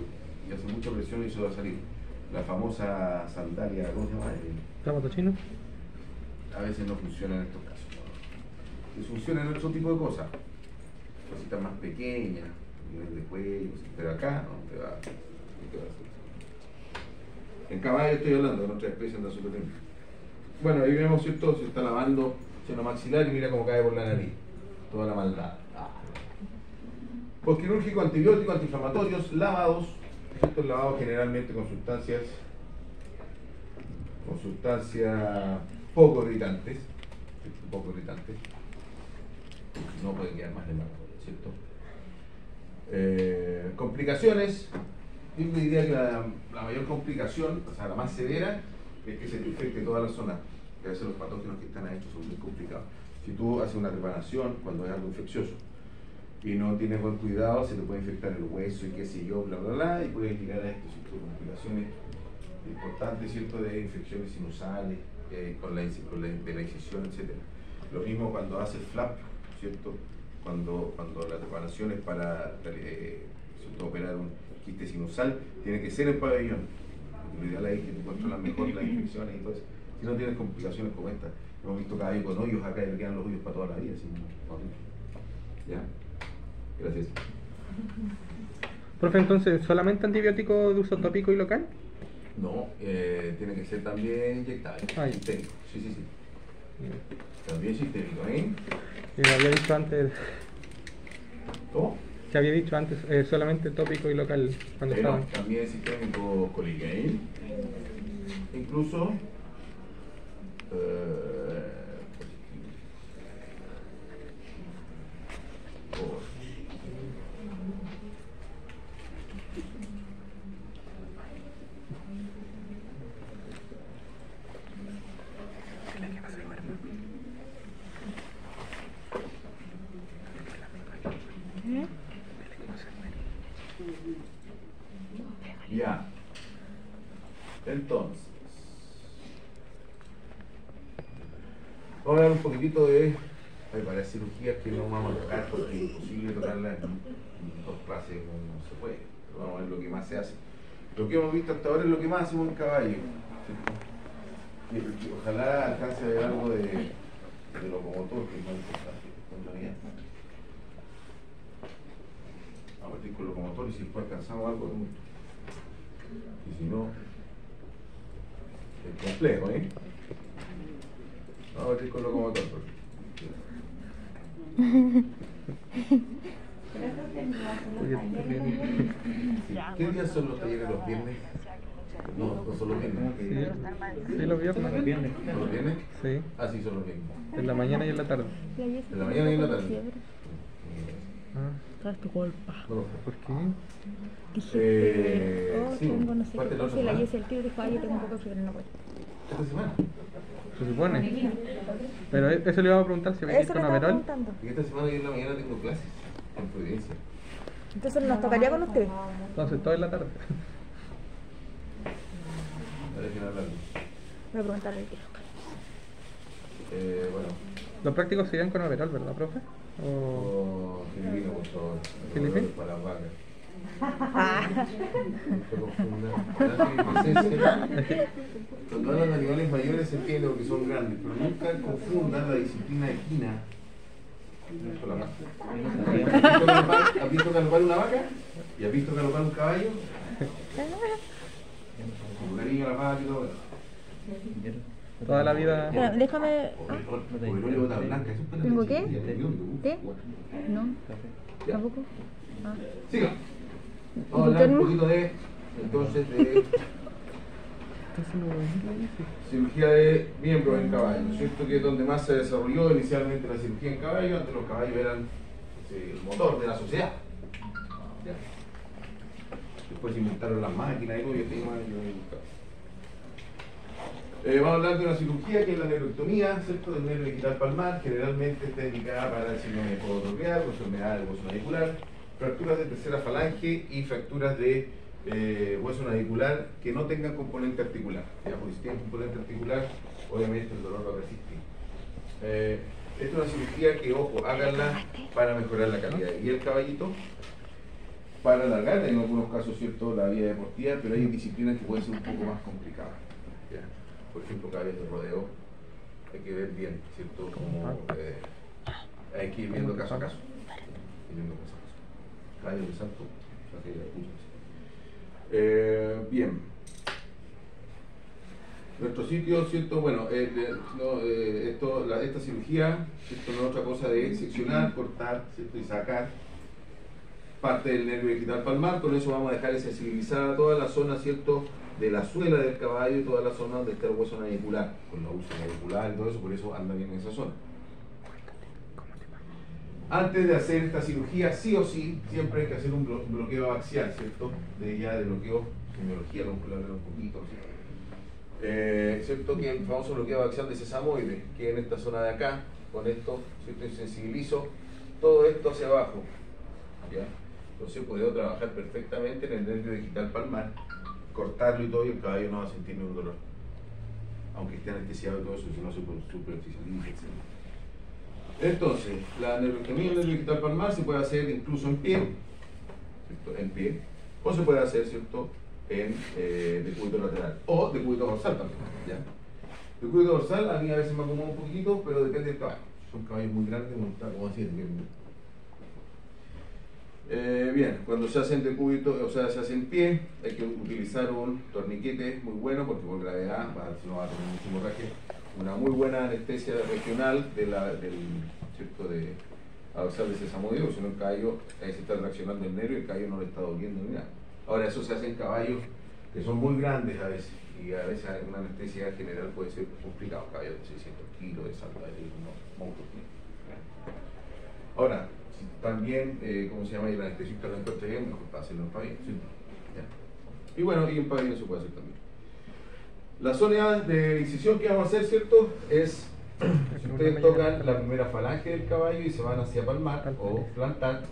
y hace mucha presión y eso va a salir. La famosa sandalia, ¿cómo se llama? ¿Zapato chino? a veces no funciona en estos casos. Y funciona en otro tipo de cosas, cositas más pequeñas, nivel de cuello, pero acá no te va a hacer. En caballo estoy hablando, en otras especies anda súper bien. Bueno, ahí vemos, ¿cierto? Se está lavando seno maxilar y mira cómo cae por la nariz. Toda la maldad. Postquirúrgico, antibiótico, antiinflamatorios, lavados. Estos lavados generalmente con sustancias poco irritantes. Poco irritantes. No puede quedar más de mal, ¿cierto? Complicaciones. Yo diría que la mayor complicación, o sea, la más severa, es que se te infecte toda la zona. Que a veces los patógenos que están adentro son muy complicados. Si tú haces una reparación cuando es algo infeccioso y no tienes buen cuidado, se te puede infectar el hueso y qué sé yo, bla, bla, bla, y puedes llegar a esto, ¿cierto? Complicaciones importantes, ¿cierto? De infecciones sinusales, de la incisión, etc. Lo mismo cuando haces flap, ¿cierto? Cuando la reparación es para operar un quiste sinusal, tiene que ser en pabellón. Lo ideal es que tú controlas mejor las infecciones y todo eso. Si no tienes complicaciones como esta, hemos visto caballos con hoyos acá y le quedan los hoyos para toda la vida. ¿Ya? Gracias. Profe, entonces, ¿solamente antibiótico de uso tópico y local? No, tiene que ser también inyectable, sistémico. Sí. También sistémico, ¿eh? Había dicho antes. ¿Cómo? Que había dicho antes, solamente tópico y local cuando No, estaban. también sistémico Coligain. Incluso ya. Entonces, vamos a hablar un poquitito de varias cirugías que no vamos a tocar porque es imposible tocarlas en dos clases, no se puede. Pero vamos a ver lo que más se hace. Lo que hemos visto hasta ahora es lo que más hacemos en caballo. Y ojalá alcance a ver algo de locomotor, que es más importante en la vida. Vamos a partir con locomotor y si después alcanzamos algo de mucho. Y si no, es complejo, ¿eh? Vamos a partir con locomotor. ¿Qué días son los talleres? ¿Los viernes? No son los viernes. Sí, los viernes. ¿Los viernes? Sí, Ah, sí, son los viernes. en la mañana y en la tarde. En la mañana y en la tarde. Ah, ¿Sabes tu culpa? No lo sé. ¿por qué? Dijiste, sí, tengo no sé parte qué de la cosa, y la otra Jessie el tiro dijo, ay, yo tengo un poco de fiebre, no puedo. ¿Esta semana? Se supone. Pero eso le iba a preguntar si había Eso visto le con estaba Averol. preguntando. Y esta semana yo en la mañana tengo clases en Providencia. Entonces nos tocaría con ustedes. Entonces, todo en la tarde. Al final hablando. Voy a preguntarle al tiro. Bueno. Los prácticos serían con Averol, ¿verdad, profe? O... Filipino, por favor. ¿Filipino? Para las vacas. Ah. Cuando hablan de animales mayores se entiende porque son grandes, pero nunca confundan la disciplina equina con la vaca. ¿Has visto galopar una vaca? ¿Y has visto galopar un caballo? Con cariño a la vaca y todo. Toda la vida. Espera, déjame. Overolio bota blanca. ¿Tengo qué? ¿Té? No. Ya. ¿Tampoco? Ah. Siga. Vamos a hablar un poquito de, entonces, de cirugía de miembros en caballo, ¿no es cierto? Que es donde más se desarrolló inicialmente la cirugía en caballo. Antes los caballos eran el motor de la sociedad. ¿Ya? Después inventaron las máquinas y todo, y vamos a hablar de una cirugía que es la neuroectomía, ¿cierto? Del nervio equital palmar. Generalmente está indicada para el síndrome podotropial, enfermedad del hueso navicular, fracturas de tercera falange y fracturas de hueso navicular que no tengan componente articular. Ya, porque si tienen componente articular, obviamente el dolor va a persistir. Esta es una cirugía que, ojo, háganla para mejorar la calidad. Y el caballito, para alargar en algunos casos, ¿cierto?, la vida deportiva, pero hay disciplinas que pueden ser un poco más complicadas. ¿Ya? Por ejemplo, caballos de rodeo, hay que ver bien, ¿cierto? Como, hay que ir viendo caso a caso. Caballo de salto, bien. Nuestro sitio, ¿cierto? Bueno, esta cirugía, ¿cierto? No es otra cosa de seccionar, cortar, ¿cierto? Y sacar parte del nervio digital palmar. Con eso vamos a dejar sensibilizada toda la zona, ¿cierto? De la suela del caballo y toda la zona donde está el hueso navicular, con la uso navicular y todo eso, por eso anda bien en esa zona. Antes de hacer esta cirugía, sí o sí, siempre hay que hacer un bloqueo axial, ¿cierto? De bloqueo, semiología, vamos a hablar un poquito, ¿cierto? ¿Cierto? Que el famoso bloqueo axial de sesamoide, que en esta zona de acá, con esto, ¿cierto? Y sensibilizo todo esto hacia abajo, ¿ya? Entonces puedo trabajar perfectamente en el nervio digital palmar, cortarlo y todo, y el caballo no va a sentir ningún dolor, aunque esté anestesiado y todo eso, si no se superficializa, etc. Entonces, la neurotomía del nervio digital palmar se puede hacer incluso en pie, ¿cierto? En pie, o se puede hacer, ¿cierto? En decúbito lateral, o decúbito dorsal también, ¿ya? Decúbito dorsal a mí a veces me acomoda un poquito, pero depende del caballo. Son caballos muy grandes, como así, bien, cuando se hace en decúbito, o sea, se hace en pie, hay que utilizar un torniquete muy bueno, porque por gravedad, si no va a tener mucho hemorragia, una muy buena anestesia regional ¿cierto? De dorsal de sesamoide, o si no el caballo ahí se está reaccionando el nervio y el caballo no le está doliendo ni nada. Ahora, eso se hace en caballos que son muy grandes a veces, y a veces una anestesia general puede ser complicado, caballos de 600 kilos, de salta de monstruos. Ahora, si también, ¿cómo se llama? Y el anestesista lo encuentra bien, mejor para hacerlo en pabellón, ¿sí? Y bueno, y en pabellón se puede hacer también. La zona de incisión que vamos a hacer, ¿cierto? Es, si ustedes tocan la primera falange del caballo y se van hacia palmar o plantar,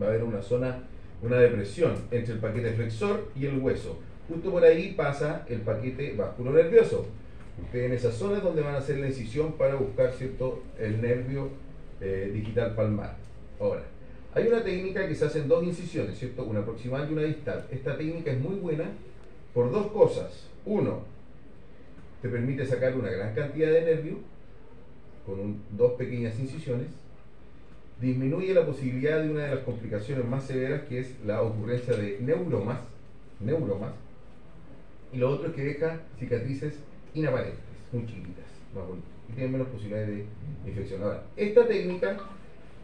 va a haber una zona, una depresión entre el paquete flexor y el hueso. Justo por ahí pasa el paquete vasculonervioso. Ustedes en esa zona es donde van a hacer la incisión para buscar, ¿cierto?, el nervio digital palmar. Ahora, hay una técnica que se hace en dos incisiones, ¿cierto? Una proximal y una distal. Esta técnica es muy buena por dos cosas. Uno, te permite sacar una gran cantidad de nervio con dos pequeñas incisiones. Disminuye la posibilidad de una de las complicaciones más severas, que es la ocurrencia de neuromas, y lo otro es que deja cicatrices inaparentes, muy chiquitas, más bonitas, y tienen menos posibilidades de infección. Ahora, esta técnica,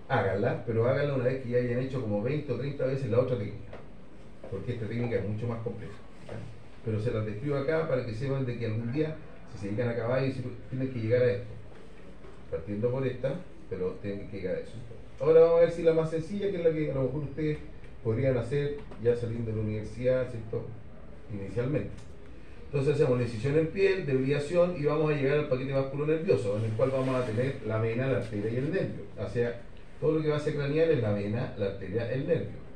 háganla, pero háganla una vez que ya hayan hecho como 20 o 30 veces la otra técnica, porque esta técnica es mucho más compleja, ¿ya? Pero se las describo acá para que sepan de que algún día, si se dedican a caballo, tienen que llegar a esto, partiendo por esta, pero tienen que llegar a eso. Ahora vamos a ver si la más sencilla, que es la que a lo mejor ustedes podrían hacer ya saliendo de la universidad, ¿cierto? Inicialmente. Entonces hacemos una incisión en piel, debridación, y vamos a llegar al paquete vasculonervioso, en el cual vamos a tener la vena, la arteria y el nervio. O sea, todo lo que va a ser craneal es la vena, la arteria, el nervio.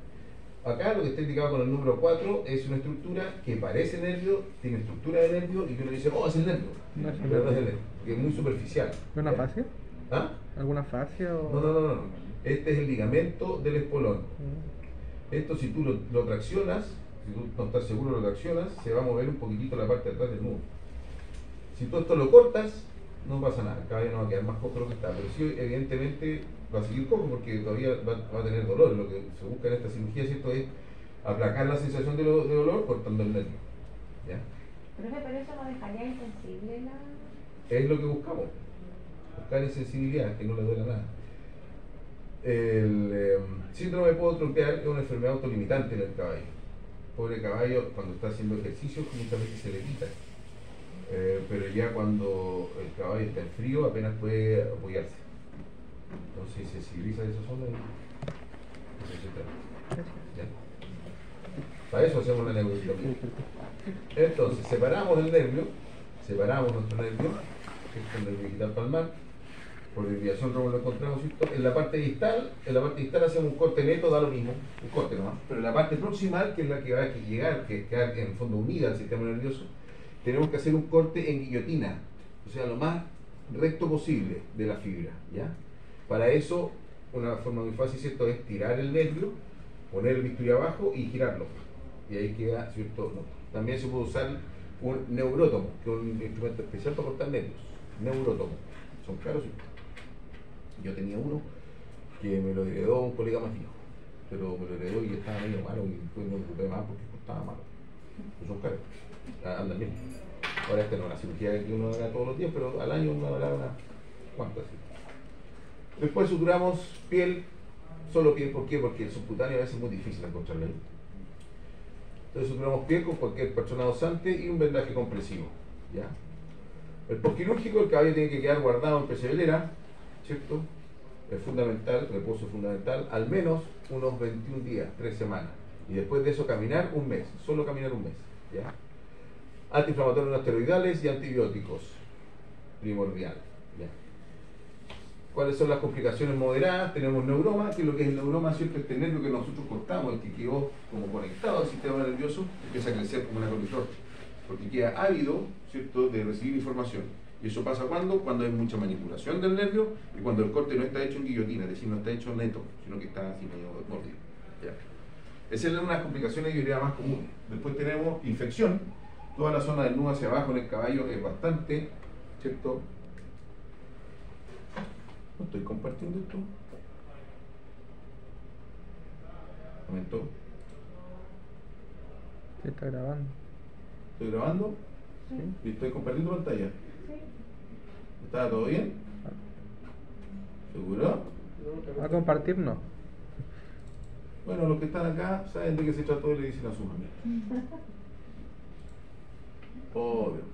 Acá lo que está indicado con el número 4 es una estructura que parece nervio, tiene estructura de nervio, y uno dice, oh, es el nervio. No es el pero no es nervio. el nervio, que es muy superficial. ¿Una ¿ya? fascia? ¿Ah? ¿Alguna fascia o...? No. Este es el ligamento del espolón. Esto, si tú lo traccionas, si tú no estás seguro lo traccionas, se va a mover un poquitito la parte de atrás del nudo. Si tú esto lo cortas, no pasa nada, el caballo no va a quedar más cojo de lo que está, pero sí, evidentemente va a seguir cojo porque todavía va a tener dolor. Lo que se busca en esta cirugía, ¿cierto?, es aplacar la sensación de dolor cortando el nervio, ¿ya? Profe, pero eso no dejaría insensible la... Es lo que buscamos, buscar insensibilidad, que no le duela nada. El síndrome de podo trompear es una enfermedad autolimitante en el caballo. Pobre caballo, cuando está haciendo ejercicio, muchas veces se le quita. Pero ya cuando el caballo está en frío, apenas puede apoyarse. Entonces se sensibiliza de esa zona y se sienta. ¿Ya? Para eso hacemos la neuroterapia. Entonces, separamos el nervio, separamos nuestro nervio, que es el nervio digital palmar. Por desviación lo encontramos, ¿cierto? En la parte distal hacemos un corte neto, da lo mismo, un corte nomás. Pero en la parte proximal, que es la que va a llegar, que queda en el fondo unida al sistema nervioso, tenemos que hacer un corte en guillotina, o sea, lo más recto posible de la fibra, ¿ya? Para eso, una forma muy fácil, ¿cierto?, es tirar el nervio, poner el bisturí abajo y girarlo. Y ahí queda, ¿cierto? No. También se puede usar un neurótomo, que es un instrumento especial para cortar nervios. neurotomos. Son caros. Yo tenía uno que me lo heredó un colega más viejo, pero me lo heredó y estaba medio malo y después no me ocupé más porque costaba malo. Pues son caros, andan bien. Ahora esta no es una cirugía que uno haga todos los días, pero al año uno hará unas cuantas. Después suturamos piel, solo piel, ¿por qué? Porque el subcutáneo a veces es muy difícil encontrarlo ahí. Entonces suturamos piel con cualquier persona dosante y un vendaje compresivo. ¿Ya? El postquirúrgico, el caballo tiene que quedar guardado en pesebrera, ¿cierto? Es fundamental, reposo fundamental, al menos unos 21 días, 3 semanas. Y después de eso caminar un mes, solo caminar un mes. ¿Ya? Antiinflamatorios no esteroidales y antibióticos, primordial. ¿Ya? ¿Cuáles son las complicaciones moderadas? Tenemos neuroma, que es lo que es el neuroma, ¿cierto? Este nervio que nosotros cortamos, el que quedó como conectado al sistema nervioso, empieza a crecer como una coliflor, porque queda ávido, ¿cierto?, de recibir información. Y eso pasa cuando hay mucha manipulación del nervio y cuando el corte no está hecho en guillotina, es decir, no está hecho neto, sino que está así medio mordido. ¿Ya? Esa es una de las complicaciones, yo diría, más comunes. Después tenemos infección. Toda la zona del nudo hacia abajo en el caballo es bastante, ¿cierto? ¿No estoy compartiendo esto? ¿Un momento? Sí, está grabando. ¿Estoy grabando? Sí. ¿Y estoy compartiendo pantalla? Sí. ¿Está todo bien? ¿Seguro? A compartir no. Bueno, los que están acá saben de qué se trató y le dicen a sus amigos. Obvio.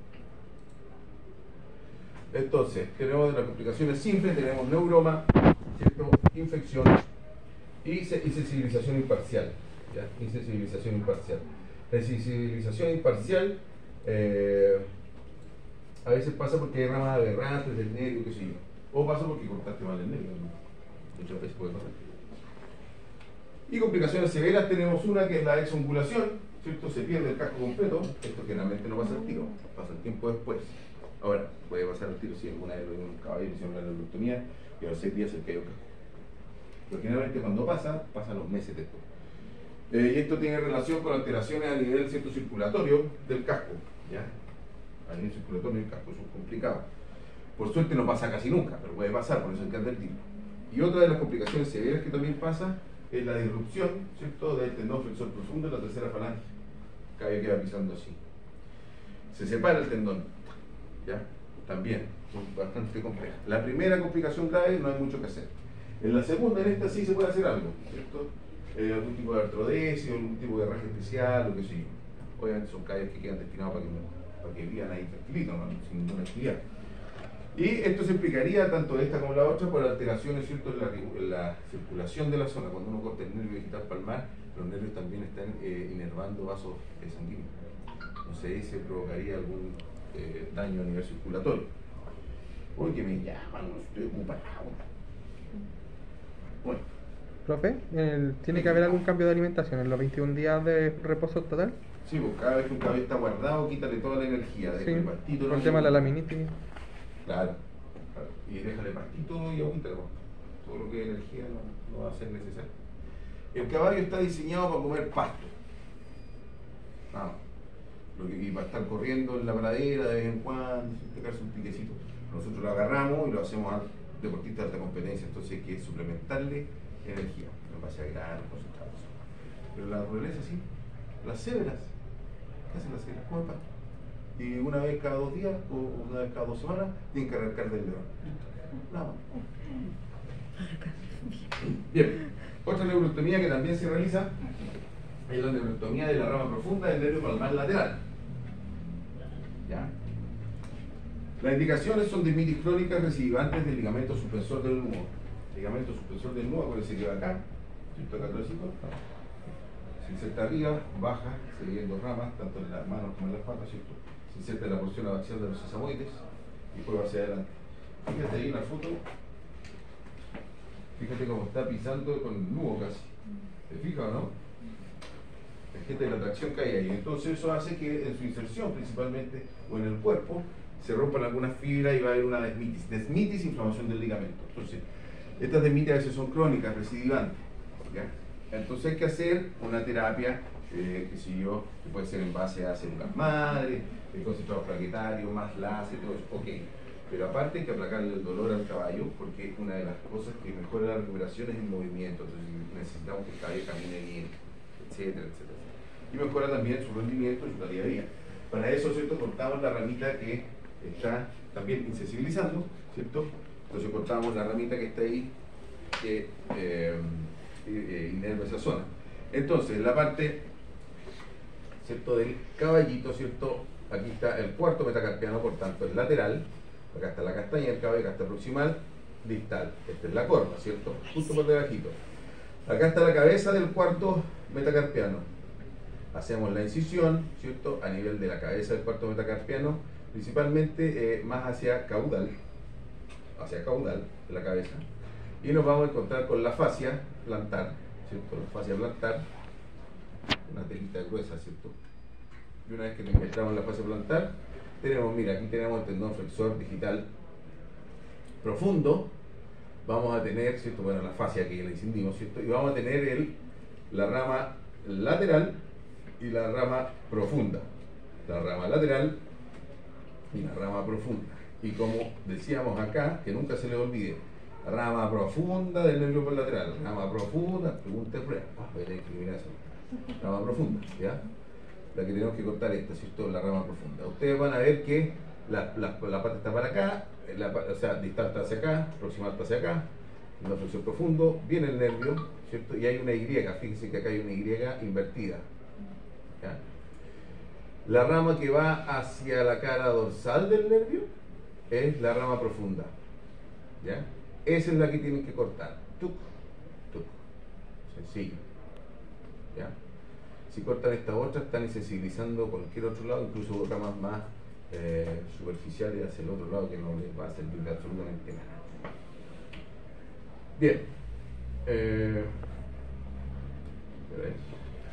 Entonces, tenemos las complicaciones simples, tenemos neuroma, ¿cierto?, infección y insensibilización imparcial. ¿Ya? Insensibilización imparcial. La insensibilización imparcial a veces pasa porque hay ramas aberrantes del nervio, qué sé yo. O pasa porque cortaste mal el nervio, ¿no? Muchas veces puede pasar. Y complicaciones severas tenemos una que es la exongulación, ¿cierto? Se pierde el casco completo. Esto generalmente no pasa al tiro, pasa el tiempo después. Ahora, puede pasar al tiro si alguna vez lo vimos en un caballo, hicieron la neurotomía y a los 6 días se cayó el casco. Pero generalmente cuando pasa los meses después. Y esto tiene relación con alteraciones a nivel circulatorio del casco. ¿Ya? A nivel circulatorio del casco, eso es complicado. Por suerte no pasa casi nunca, pero puede pasar, por eso hay que advertirlo. Y otra de las complicaciones severas que también pasa es la disrupción, ¿cierto?, del tendón flexor profundo de la tercera falange. El caballo queda pisando así. Se separa el tendón, ¿ya? También, son bastante complejas. La primera complicación grave no hay mucho que hacer. En la segunda, en esta sí se puede hacer algo, ¿cierto? Algún tipo de artrodesia, algún tipo de raje especial, o qué sé yo. Obviamente son caballos que quedan destinados para que vivan ahí tranquilitos, ¿no?, sin ninguna actividad. Y esto se explicaría, tanto esta como la otra, por alteraciones, ¿cierto?, en la circulación de la zona. Cuando uno corta el nervio digital palmar, los nervios también están inervando vasos sanguíneos. No sé si se provocaría algún daño a nivel circulatorio. Uy, que me llaman, no estoy ocupado. Bueno. Profe, ¿tiene que haber algún cambio de alimentación en los 21 días de reposo total? Sí, pues cada vez que un caballo está guardado, quítale toda la energía. Sí, El pastito, con el tema de la laminitis. Claro, claro. Y déjale pastito y agüita, todo lo que es energía no va a ser necesario. El caballo está diseñado para comer pasto. Y para estar corriendo en la pradera de vez en cuando, sin pegarse un piquecito. Nosotros lo agarramos y lo hacemos a deportistas de alta competencia, entonces hay que suplementarle energía, en base a granos, concentrados. Pero la naturaleza sí, las cebras, ¿qué hacen las cebras? Comen pasto. Y una vez cada 2 días o una vez cada 2 semanas tienen que arrancar del león. Nada más. Bien, otra neurotomía que también se realiza es la neurotomía de la rama profunda del nervio palmar lateral. ¿Ya? Las indicaciones son dermitis crónicas recidivantes del ligamento suspensor del nudo. Ligamento suspensor del nudo, acuérdense que va acá, ¿cierto? Acá atrásito. Se inserta arriba, baja, se divide en 2 ramas, tanto en las manos como en las patas, ¿cierto? Se inserta en la porción abaxial de los sesamoides y después va hacia adelante. Fíjate ahí en la foto, fíjate cómo está pisando con el nudo casi. ¿Te fijas o no? La gente de la tracción que hay ahí. Entonces eso hace que en su inserción principalmente, o en el cuerpo, se rompan algunas fibras y va a haber una desmitis. Desmitis, inflamación del ligamento. Entonces, estas desmitis a veces son crónicas, recidivantes. ¿Ya? Entonces hay que hacer una terapia, que puede ser en base a células madre, concentrados plaquetarios, más láser, todo eso. Ok. Pero aparte hay que aplacarle el dolor al caballo, porque una de las cosas que mejora la recuperación es el movimiento, entonces necesitamos que el caballo camine bien, etcétera, etcétera. Y mejora también su rendimiento y su calidad de vida. Para eso, ¿cierto? Cortamos la ramita que está también insensibilizando, ¿cierto? Entonces cortamos la ramita que está ahí, que inerva esa zona. Entonces, la parte, ¿cierto?, del caballito, ¿cierto? Aquí está el cuarto metacarpiano, por tanto, el lateral. Acá está la castaña del caballo, acá está proximal, distal. Esta es la corva, ¿cierto? Justo por debajito. Acá está la cabeza del cuarto metacarpiano. Hacemos la incisión, ¿cierto?, a nivel de la cabeza del cuarto metacarpiano, principalmente más hacia caudal, de la cabeza. Y nos vamos a encontrar con la fascia plantar, ¿cierto? La fascia plantar, una telita gruesa, ¿cierto? Y una vez que encontramos la fascia plantar, tenemos, mira, aquí tenemos el tendón flexor digital profundo. Vamos a tener, ¿cierto?, bueno, la fascia que le incendimos, ¿cierto? Y vamos a tener la rama lateral y la rama profunda. La rama lateral y la rama profunda. Y como decíamos acá, que nunca se le olvide, rama profunda del nervio lateral, rama profunda, pregunta de prueba, voy a tener que eliminar eso. Rama profunda, ¿ya? La que tenemos que cortar esta, ¿cierto? La rama profunda. Ustedes van a ver que la pata está para acá, o sea, distal está hacia acá, proximal está hacia acá, una flexión profundo, viene el nervio, ¿cierto? Y hay una Y, fíjense que acá hay una Y invertida, ¿ya? La rama que va hacia la cara dorsal del nervio es la rama profunda, ¿ya? Esa es la que tienen que cortar. Tuc, tuc. Sencillo, ¿ya? Si cortan esta otra, están insensibilizando cualquier otro lado, incluso ramas más superficiales hacia el otro lado, que no les va a servir de absolutamente nada. Bien.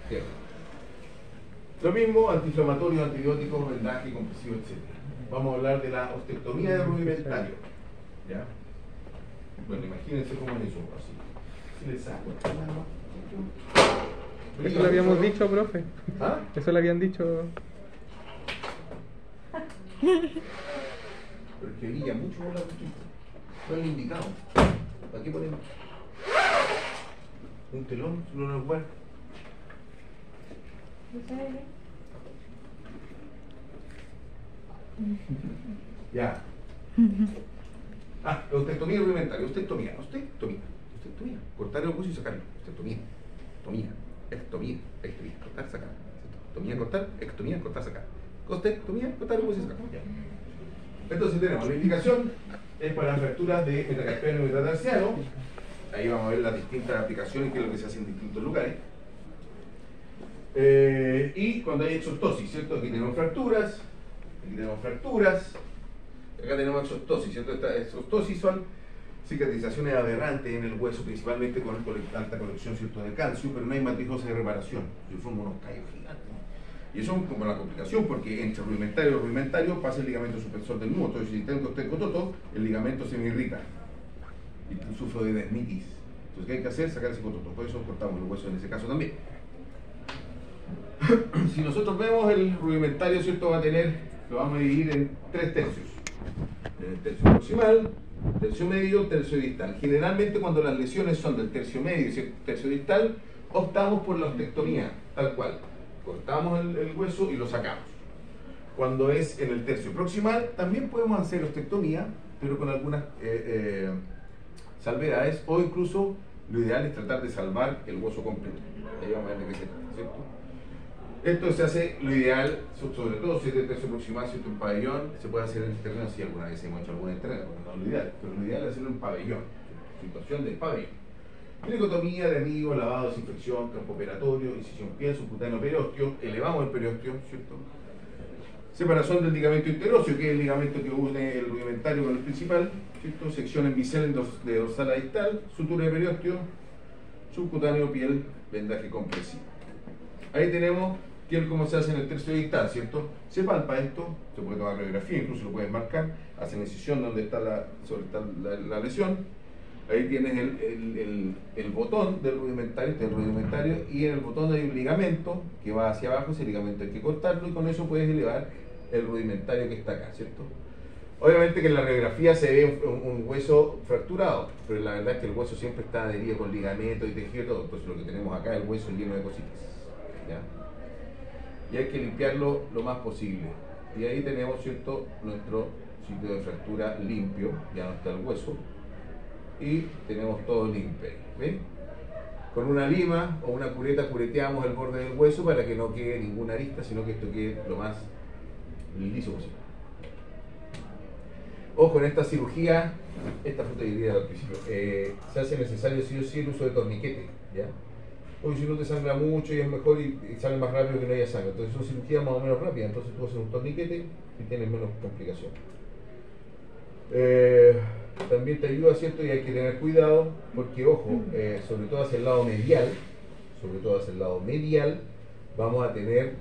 Bien. Lo mismo, antiinflamatorio, antibióticos, vendaje, compresivo, etc. Vamos a hablar de la ostectomía de rudimentario. ¿Ya? Bueno, imagínense cómo es eso, así. Si le saco esta mano. Eso lo habíamos dicho, profe. ¿Ah? Eso lo habían dicho. Pero es que brilla mucho la cuchilla. No es el indicado. ¿Para qué ponemos? Un telón, no nos guarda. Ya. Ostectomía rudimentaria. Ostectomía. Cortar el hueso y sacarlo. Ostectomía. Ectomía. Cortar, sacar. Ectomía, cortar. Ectomía, cortar, sacar. Ostectomía, cortar el hueso y sacar. Ya. Entonces tenemos la indicación es para las fracturas de metacarpiano y metatarsiano. Ahí vamos a ver las distintas aplicaciones, que es lo que se hace en distintos lugares. Y cuando hay exostosis, ¿cierto? Aquí tenemos fracturas, acá tenemos exostosis, ¿cierto? Estas exostosis son cicatrizaciones aberrantes en el hueso, principalmente con alta colección, ¿cierto?, de calcio, pero no hay matrijosa de reparación, y forman unos callos gigantes. Y eso es como la complicación, porque entre rudimentario y rudimentario pasa el ligamento suspensor del nudo. Entonces, si tengo osteocototo, el ligamento se me irrita y sufro de desmitis. Entonces, ¿qué hay que hacer? Sacar ese cototo. Por eso cortamos los huesos en ese caso también. Si nosotros vemos el rudimentario, ¿cierto?, va a tener, lo vamos a dividir en 3 tercios. El tercio proximal, tercio medio, tercio distal. Generalmente cuando las lesiones son del tercio medio y tercio distal, optamos por la ostectomía, tal cual. Cortamos el hueso y lo sacamos. Cuando es en el tercio proximal, también podemos hacer ostectomía, pero con algunas salvedades, o incluso lo ideal es tratar de salvar el hueso completo. Ahí vamos a ver de qué se trata, ¿cierto? Esto se hace, lo ideal, sobre todo si es del tercio proximal, si es un pabellón, se puede hacer en el terreno, si alguna vez hemos hecho alguna en el terreno, no es lo ideal, pero lo ideal es hacerlo en pabellón, situación del pabellón. Glicotomía de amigos, lavado, desinfección, campo operatorio, incisión piel, subcutáneo periósteo, elevamos el periósteo, ¿cierto? Separación del ligamento interóseo, que es el ligamento que une el rudimentario con el principal, ¿cierto? Sección en bisel de dorsal a distal, sutura de periósteo, subcutáneo, piel, vendaje compresivo. Ahí tenemos cómo se hace en el tercio distal, ¿cierto? Se palpa esto, se puede tomar radiografía, incluso lo pueden marcar, hacen incisión donde está la lesión. Ahí tienes el botón del rudimentario, y en el botón hay un ligamento que va hacia abajo. Ese ligamento hay que cortarlo y con eso puedes elevar el rudimentario que está acá, ¿cierto? Obviamente que en la radiografía se ve un hueso fracturado, pero la verdad es que el hueso siempre está adherido con ligamento y tejido y todo. Entonces lo que tenemos acá es el hueso lleno de cositas, ¿ya? Y hay que limpiarlo lo más posible. Y ahí tenemos, ¿cierto?, nuestro sitio de fractura limpio, ya no está el hueso, y tenemos todo limpio, ¿ven? Con una lima o una cureta cureteamos el borde del hueso para que no quede ninguna arista, sino que esto quede lo más liso posible. Ojo, en esta cirugía, esta fue te diría al principio, se hace necesario sí o sí el uso de torniquete, ¿ya? Porque si no te sangra mucho y es mejor y sale más rápido que no haya sangre. Entonces son cirugías más o menos rápidas, entonces tú haces un torniquete y tienes menos complicaciones. También te ayuda, ¿cierto? Y hay que tener cuidado porque, ojo, sobre todo hacia el lado medial, vamos a tener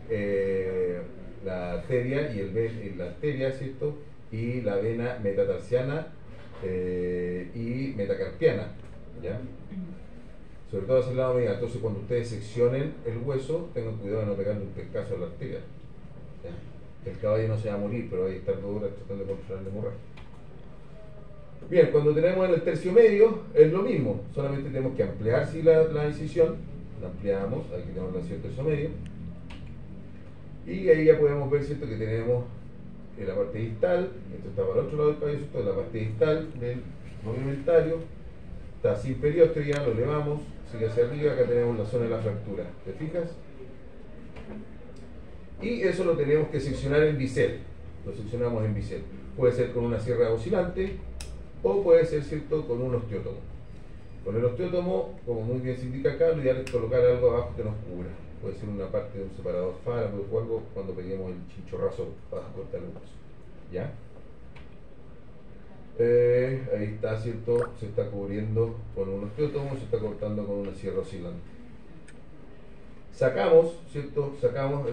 la arteria y la arteria, ¿cierto? Y la vena metatarsiana y metacarpiana, ¿ya? Sobre todo hacia el lado medial. Entonces cuando ustedes seccionen el hueso, tengan cuidado de no pegarle un pescazo a la arteria, ¿ya? El caballo no se va a morir, pero hay que estar 2 horas tratando de controlar la hemorragia. Bien, cuando tenemos en el tercio medio es lo mismo, solamente tenemos que ampliar si la incisión, la ampliamos, aquí tenemos el tercio medio, y ahí ya podemos ver, ¿cierto?, que tenemos en la parte distal, esto está para el otro lado del caballo, ¿cierto?, la parte distal del movimentario, está sin periostria, lo elevamos, sigue hacia arriba, acá tenemos la zona de la fractura, ¿te fijas? Y eso lo tenemos que seccionar en bisel, lo seccionamos en bisel, puede ser con una sierra oscilante, o puede ser, ¿cierto?, con un osteótomo. Con el osteótomo, como muy bien se indica acá, lo ideal es colocar algo abajo que nos cubra. Puede ser una parte de un separador fármaco o algo cuando peguemos el chinchorrazo para cortar el hueso. ¿Ya? Ahí está, ¿cierto? Se está cubriendo con un osteótomo, se está cortando con una sierra oscilante. Sacamos, ¿cierto? Sacamos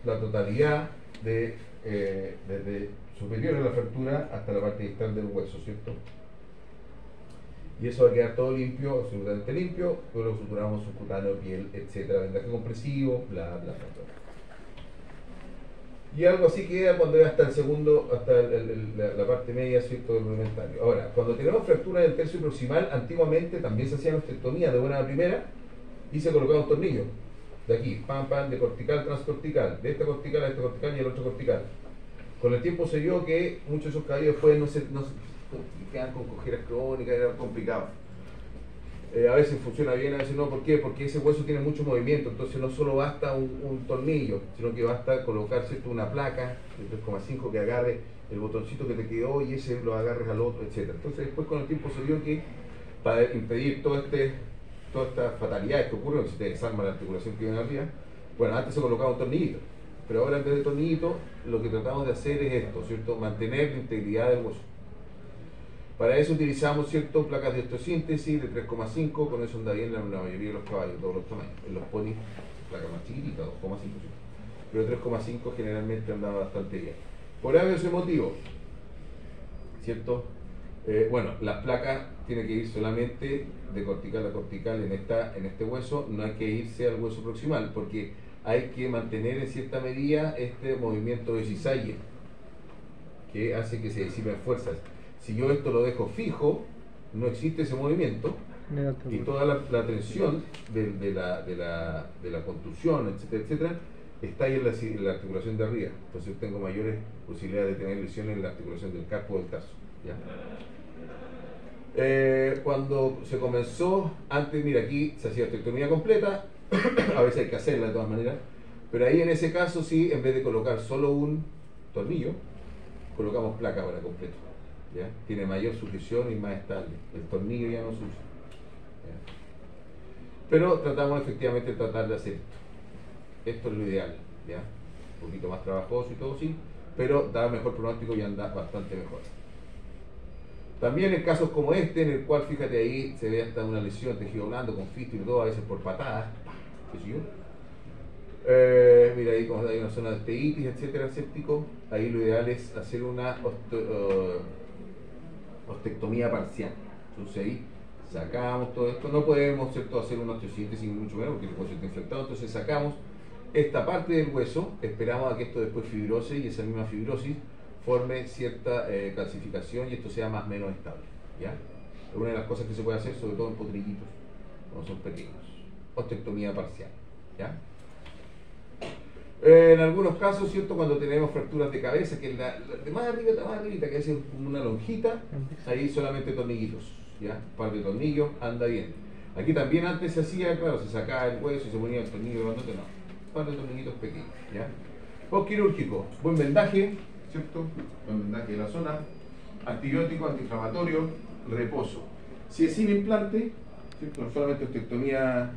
la totalidad desde superior a la fractura hasta la parte distal del hueso, ¿cierto? Y eso va a quedar todo limpio, absolutamente limpio. Luego suturamos subcutáneo, piel, etcétera, vendaje compresivo, bla, bla, bla. Y algo así queda cuando ya hasta el segundo, hasta la parte media, ¿cierto?, del rudimentario. Ahora, cuando tenemos fractura del tercio proximal, antiguamente también se hacía ostectomía de buena primera y se colocaba un tornillo. De aquí, pam, pam, de cortical, transcortical, de esta cortical a esta cortical y el otro cortical. Con el tiempo se vio que muchos de esos caballos después no se quedan con cojeras crónicas, era complicado. A veces funciona bien, a veces no. ¿Por qué? Porque ese hueso tiene mucho movimiento, entonces no solo basta un tornillo, sino que basta colocar, ¿cierto?, una placa de 3,5 que agarre el botoncito que te quedó y ese lo agarres al otro, etc. Entonces después con el tiempo se vio que para impedir todas estas fatalidades que ocurren, si te desarma la articulación que viene arriba, bueno, antes se colocaba un tornillito, pero ahora en vez de tornillito lo que tratamos de hacer es esto, ¿cierto?, mantener la integridad del hueso. Para eso utilizamos, ¿cierto?, placas de osteosíntesis de 3,5, con eso anda bien la mayoría de los caballos, todos los tamaños. En los ponis, placas más chiquititas, 2,5, ¿cierto?, pero 3,5 generalmente anda bastante bien. Por ese motivo, ¿cierto? Bueno, las placas tienen que ir solamente de cortical a cortical en este hueso, no hay que irse al hueso proximal, porque hay que mantener en cierta medida este movimiento de cisalle, que hace que se disipen fuerzas. Si yo esto lo dejo fijo, no existe ese movimiento y toda la tensión de la contusión, etcétera, etcétera, está ahí en la articulación de arriba. Entonces tengo mayores posibilidades de tener lesiones en la articulación del carpo o del tarso, ¿ya? Cuando se comenzó, antes, mira, aquí se hacía ostectomía completa, a veces hay que hacerla de todas maneras, pero ahí en ese caso sí, en vez de colocar solo un tornillo, colocamos placa para completo. ¿Ya? Tiene mayor sujeción y más estable. El tornillo ya no se usa. ¿Ya? Pero tratamos efectivamente de tratar de hacer esto. Esto es lo ideal, ¿ya? Un poquito más trabajoso y todo, sí, pero da mejor pronóstico y anda bastante mejor. También en casos como este, en el cual, fíjate ahí, se ve hasta una lesión, tejido blando, con fístula y todo, a veces por patadas, qué sé yo. Mira ahí como hay una zona de osteitis, etcétera, séptico. Ahí lo ideal es hacer una ostectomía parcial. Entonces ahí sacamos todo esto. No podemos, ¿cierto?, hacer una osteosíntesis mucho menos porque el hueso está infectado. Entonces sacamos esta parte del hueso, esperamos a que esto después fibrose y esa misma fibrosis forme cierta calcificación y esto sea más o menos estable. ¿Ya? Es una de las cosas que se puede hacer, sobre todo en potrillitos, cuando son pequeños. Osteectomía parcial. ¿Ya? En algunos casos, ¿cierto? Cuando tenemos fracturas de cabeza, que es la de más arriba, que es como una lonjita, ahí solamente tornillitos, ¿ya? Un par de tornillos, anda bien. Aquí también antes se hacía, claro, se sacaba el hueso y se ponía el tornillo grandote, no. Un par de tornillitos pequeños, ¿ya? Postquirúrgico, buen vendaje, ¿cierto? Buen vendaje de la zona, antibiótico, antiinflamatorio, reposo. Si es sin implante, ¿cierto? No solamente osteectomía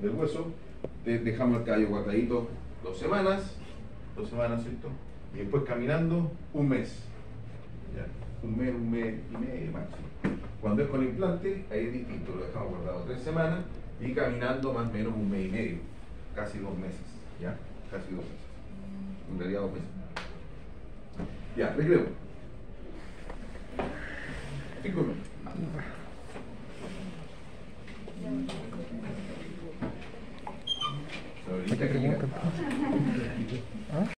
del hueso, dejamos el cabello guardadito 2 semanas, ¿cierto? Y después caminando un mes. ¿Ya? Un mes y medio máximo. Cuando es con implante, ahí es distinto, lo dejamos guardado 3 semanas y caminando más o menos un mes y medio, casi 2 meses, ¿ya? Casi 2 meses. En realidad 2 meses. Ya, recreo. 5 minutos. ¿Qué pregunta?